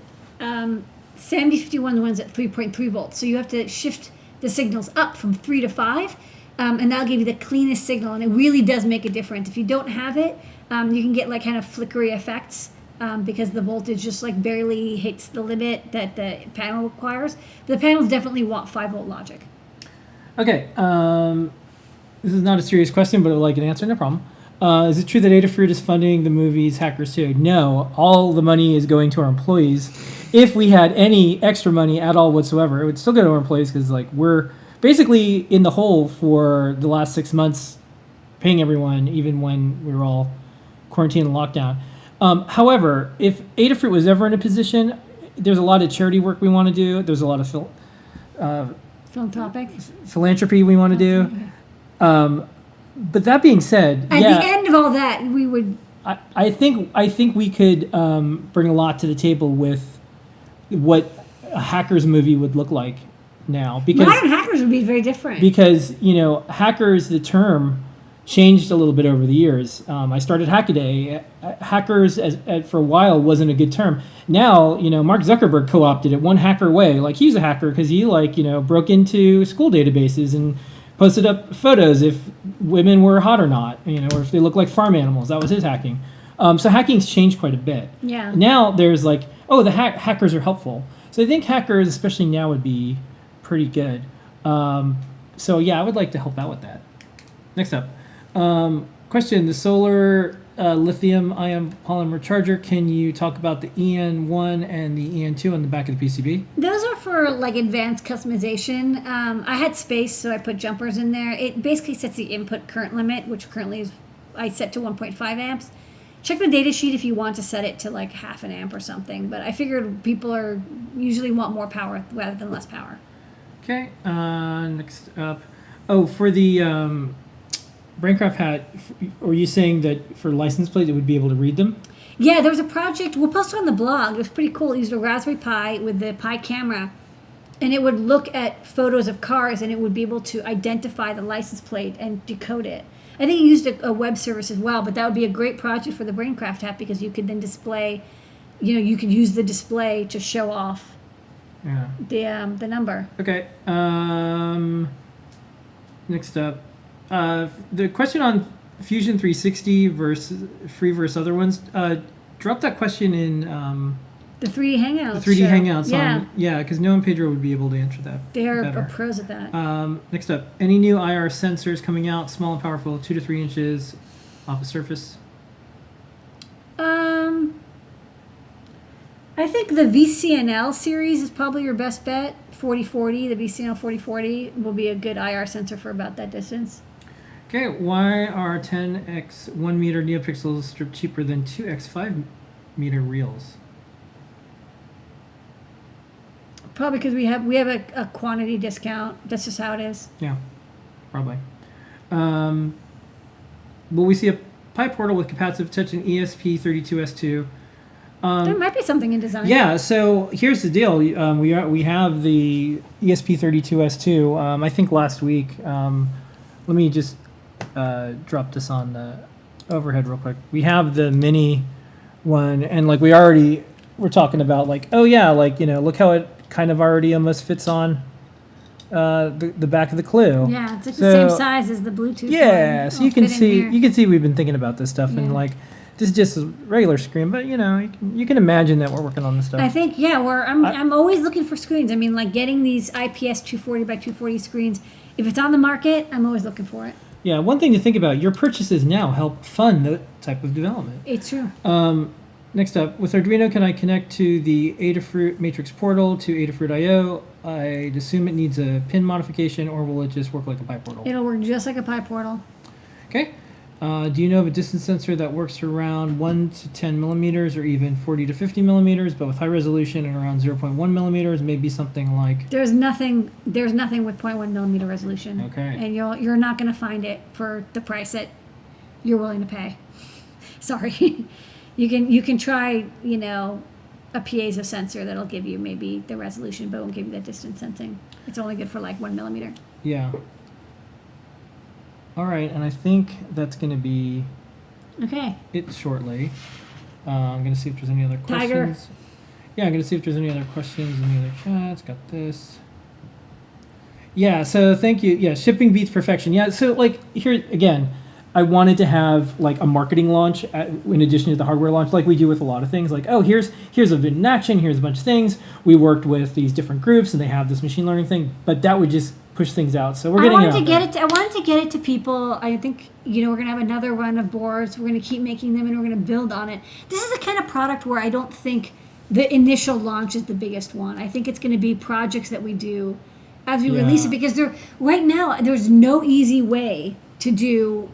7051 runs at 3.3 volts. So you have to shift the signals up from 3 to 5, and that'll give you the cleanest signal. And it really does make a difference. If you don't have it, you can get like kind of flickery effects because the voltage just like barely hits the limit that the panel requires. The panels definitely want 5-volt logic. Okay, this is not a serious question, but I'd like an answer, no problem. Is it true that Adafruit is funding the movies Hackers 2? No, all the money is going to our employees. If we had any extra money at all whatsoever, it would still go to our employees because like we're basically in the hole for the last 6 months, paying everyone, even when we were all quarantined and locked down. However, if Adafruit was ever in a position, there's a lot of charity work we want to do. There's a lot of Philanthropic. philanthropy we want to do. But that being said, At the end of all that, we would. I think we could bring a lot to the table with what a Hackers movie would look like now. Because Modern Hackers would be very different. because Hackers, the term changed a little bit over the years. I started Hackaday. Hackers for a while wasn't a good term. Now Mark Zuckerberg co-opted it one hacker way. Like he's a hacker because he broke into school databases and posted up photos if women were hot or not, or if they look like farm animals. That was his hacking. So hacking's changed quite a bit. Yeah. Now there's the hackers are helpful. So I think hackers, especially now, would be pretty good. So yeah, I would like to help out with that. Next up, question: the solar lithium-ion polymer charger. Can you talk about the EN1 and the EN2 on the back of the PCB? Those are for like advanced customization. I had space, so I put jumpers in there. It basically sets the input current limit, which currently is I set to 1.5 amps. Check the data sheet if you want to set it to like half an amp or something. But I figured people usually want more power rather than less power. Okay. Next up, for the Braincraft hat, are you saying that for license plate it would be able to read them? Yeah, there was a project. We'll post it on the blog. It was pretty cool. It used a Raspberry Pi with the Pi camera, and it would look at photos of cars, and it would be able to identify the license plate and decode it. I think it used a web service as well, but that would be a great project for the Braincraft app because you could then display, you could use the display to show off the number. Okay. Next up, the question on Fusion 360 versus free versus other ones. Drop that question in the 3D Hangouts. The 3D show. Hangouts. Yeah, because Noah and Pedro would be able to answer that. They're better. pros at that. Next up, any new IR sensors coming out, small and powerful, 2 to 3 inches off a surface? I think the VCNL series is probably your best bet. 4040, the VCNL 4040 will be a good IR sensor for about that distance. Okay, why are 10x 1 meter NeoPixel strip cheaper than 2x 5 meter reels? Probably because we have a quantity discount. That's just how it is. Yeah, probably. Will we see a Pi Portal with capacitive touch and ESP32S2? There might be something in design. Yeah, so here's the deal. We have the ESP32S2. I think last week. Let me just drop this on the overhead real quick. We have the mini one, and we're talking about look how it kind of already almost fits on the back of the Clue. Yeah, it's like the same size as the Bluetooth. Yeah, one. so you can see we've been thinking about this stuff, and this is just a regular screen, but you can imagine that we're working on this stuff. I think I'm always looking for screens. I mean, like getting these IPS 240 by 240 screens. If it's on the market, I'm always looking for it. Yeah, one thing to think about: your purchases now help fund that type of development. It's true. Next up, with Arduino, can I connect to the Adafruit Matrix Portal to Adafruit I/O? I'd assume it needs a pin modification, or will it just work like a Pi Portal? It'll work just like a Pi Portal. Okay. Do you know of a distance sensor that works around 1 to 10 millimeters or even 40 to 50 millimeters, but with high resolution and around 0.1 millimeters? Maybe something like... There's nothing with 0.1 millimeter resolution. Okay. And you're not going to find it for the price that you're willing to pay. Sorry. You can try, a piezo sensor that'll give you maybe the resolution, but won't give you that distance sensing. It's only good for like 1 millimeter. Yeah. All right, and I think that's going to be Okay. it shortly. I'm going to see if there's any other questions. Tiger. Yeah, I'm going to see if there's any other questions in the other chats. Got this. Yeah, so thank you. Yeah, shipping beats perfection. Yeah, so like here again, I wanted to have like a marketing launch in addition to the hardware launch, like we do with a lot of things. Like, oh, here's a vid in action. Here's a bunch of things. We worked with these different groups, and they have this machine learning thing. But that would just push things out. So we're getting I it out wanted there. to get it to people. I think we're gonna have another run of boards. We're gonna keep making them, and we're gonna build on it. This is the kind of product where I don't think the initial launch is the biggest one. I think it's gonna be projects that we do as we release it, because right now there's no easy way to do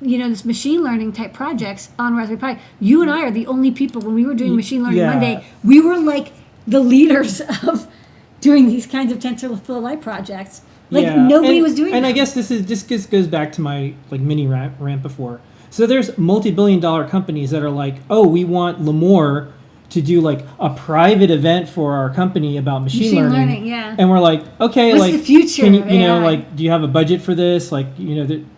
this machine learning type projects on Raspberry Pi. You and I are the only people, when we were doing Machine Learning Monday, we were like the leaders of doing these kinds of TensorFlow Lite projects. Like nobody was doing And them. I guess this just goes back to my like mini rant before. So there's multi-billion-dollar companies that are like, oh, we want Limor to do like a private event for our company about machine learning. Yeah. And we're like, okay, What's like the future can you, of AI? like, do you have a budget for this? Like,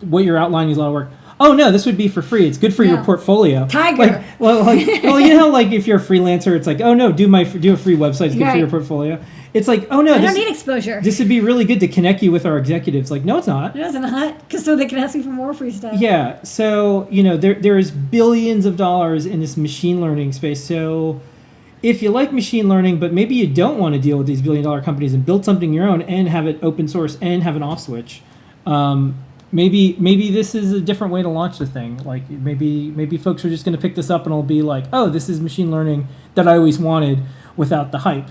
what you're outlining is a lot of work. Oh no, this would be for free. It's good for your portfolio. Tiger. Like, like if you're a freelancer, it's like, oh no, do a free website. It's good for your portfolio. It's like, oh no, I don't need exposure. This would be really good to connect you with our executives. Like, no, it's not. No, it's not, because so they can ask me for more free stuff. Yeah. So there is billions of dollars in this machine learning space. So if you like machine learning, but maybe you don't want to deal with these billion-dollar companies and build something your own and have it open source and have an off switch, maybe this is a different way to launch the thing. Like maybe folks are just going to pick this up and it'll be like, oh, this is machine learning that I always wanted without the hype.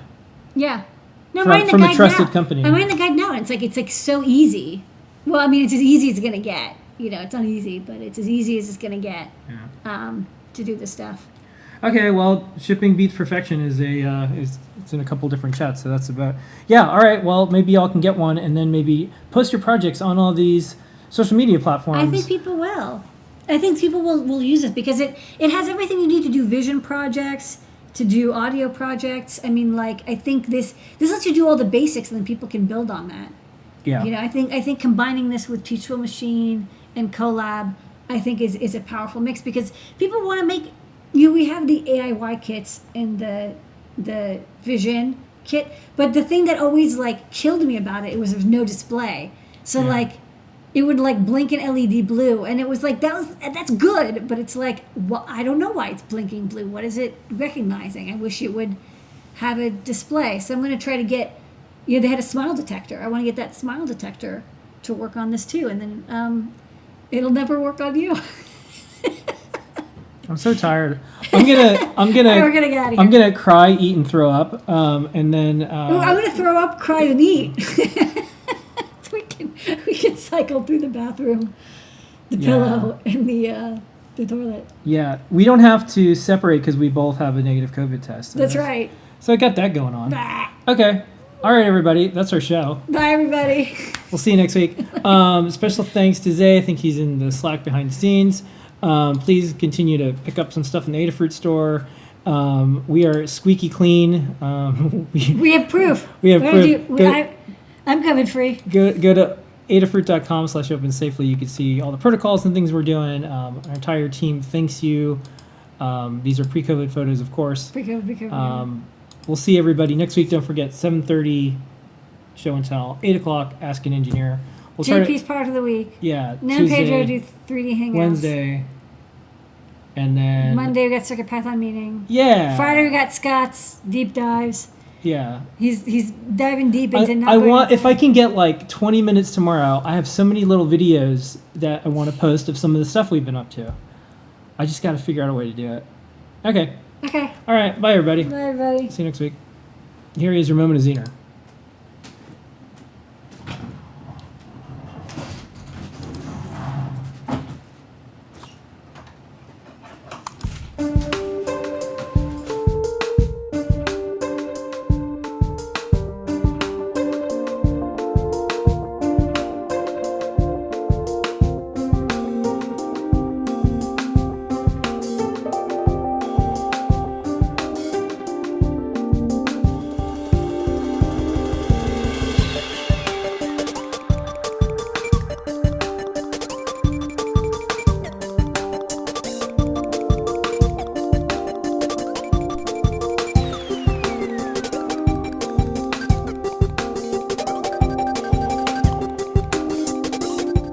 Yeah. No, From a trusted company. I'm writing the guide now, and it's like so easy. Well, I mean, it's as easy as it's gonna get. It's not easy, but it's as easy as it's gonna get to do this stuff. Okay, well, shipping beats perfection is it's in a couple different chats, so that's about all right. Well, maybe y'all can get one, and then maybe post your projects on all these social media platforms. I think people will. I think people will use it because it has everything you need to do vision projects, to do audio projects. I mean, like, I think this lets you do all the basics, and then people can build on that. Yeah. I think combining this with Teachable Machine and Colab, I think is a powerful mix, because people want to make. We have the AIY kits and the Vision kit, but the thing that always like killed me about it was there's no display. So like, it would like blink an LED blue, and it was like that's good, but it's like, well, I don't know why it's blinking blue. What is it recognizing? I wish it would have a display. So I'm going to try to get. They had a smile detector. I want to get that smile detector to work on this too, and then it'll never work on you. I'm so tired. I'm gonna We're gonna get out of here. I'm gonna cry, eat, and throw up, and then I'm gonna throw up, cry, and eat. we can cycle through the bathroom, the pillow, and the toilet. Yeah, we don't have to separate because we both have a negative COVID test. So That's right. So I got that going on. Bye. Okay. All right, everybody. That's our show. Bye, everybody. We'll see you next week. Special thanks to Zay. I think he's in the Slack behind the scenes. Please continue to pick up some stuff in the Adafruit store. We are squeaky clean. We have proof. We have proof. I'm coming free. Go to adafruit.com/opensafely. You can see all the protocols and things we're doing. Our entire team thanks you. These are pre-COVID photos, of course. Pre-COVID. We'll see everybody next week. Don't forget, 7:30 show and tell, 8 o'clock Ask an Engineer. We'll JP's part of the week. Yeah. Then Pedro do 3D Hangouts. Wednesday. And then Monday we got CircuitPython meeting. Yeah. Friday we got Scott's deep dives. Yeah. He's diving deep into. If I can get like 20 minutes tomorrow, I have so many little videos that I want to post of some of the stuff we've been up to. I just got to figure out a way to do it. Okay. Okay. All right. Bye, everybody. Bye, everybody. See you next week. Here is your moment of Zener.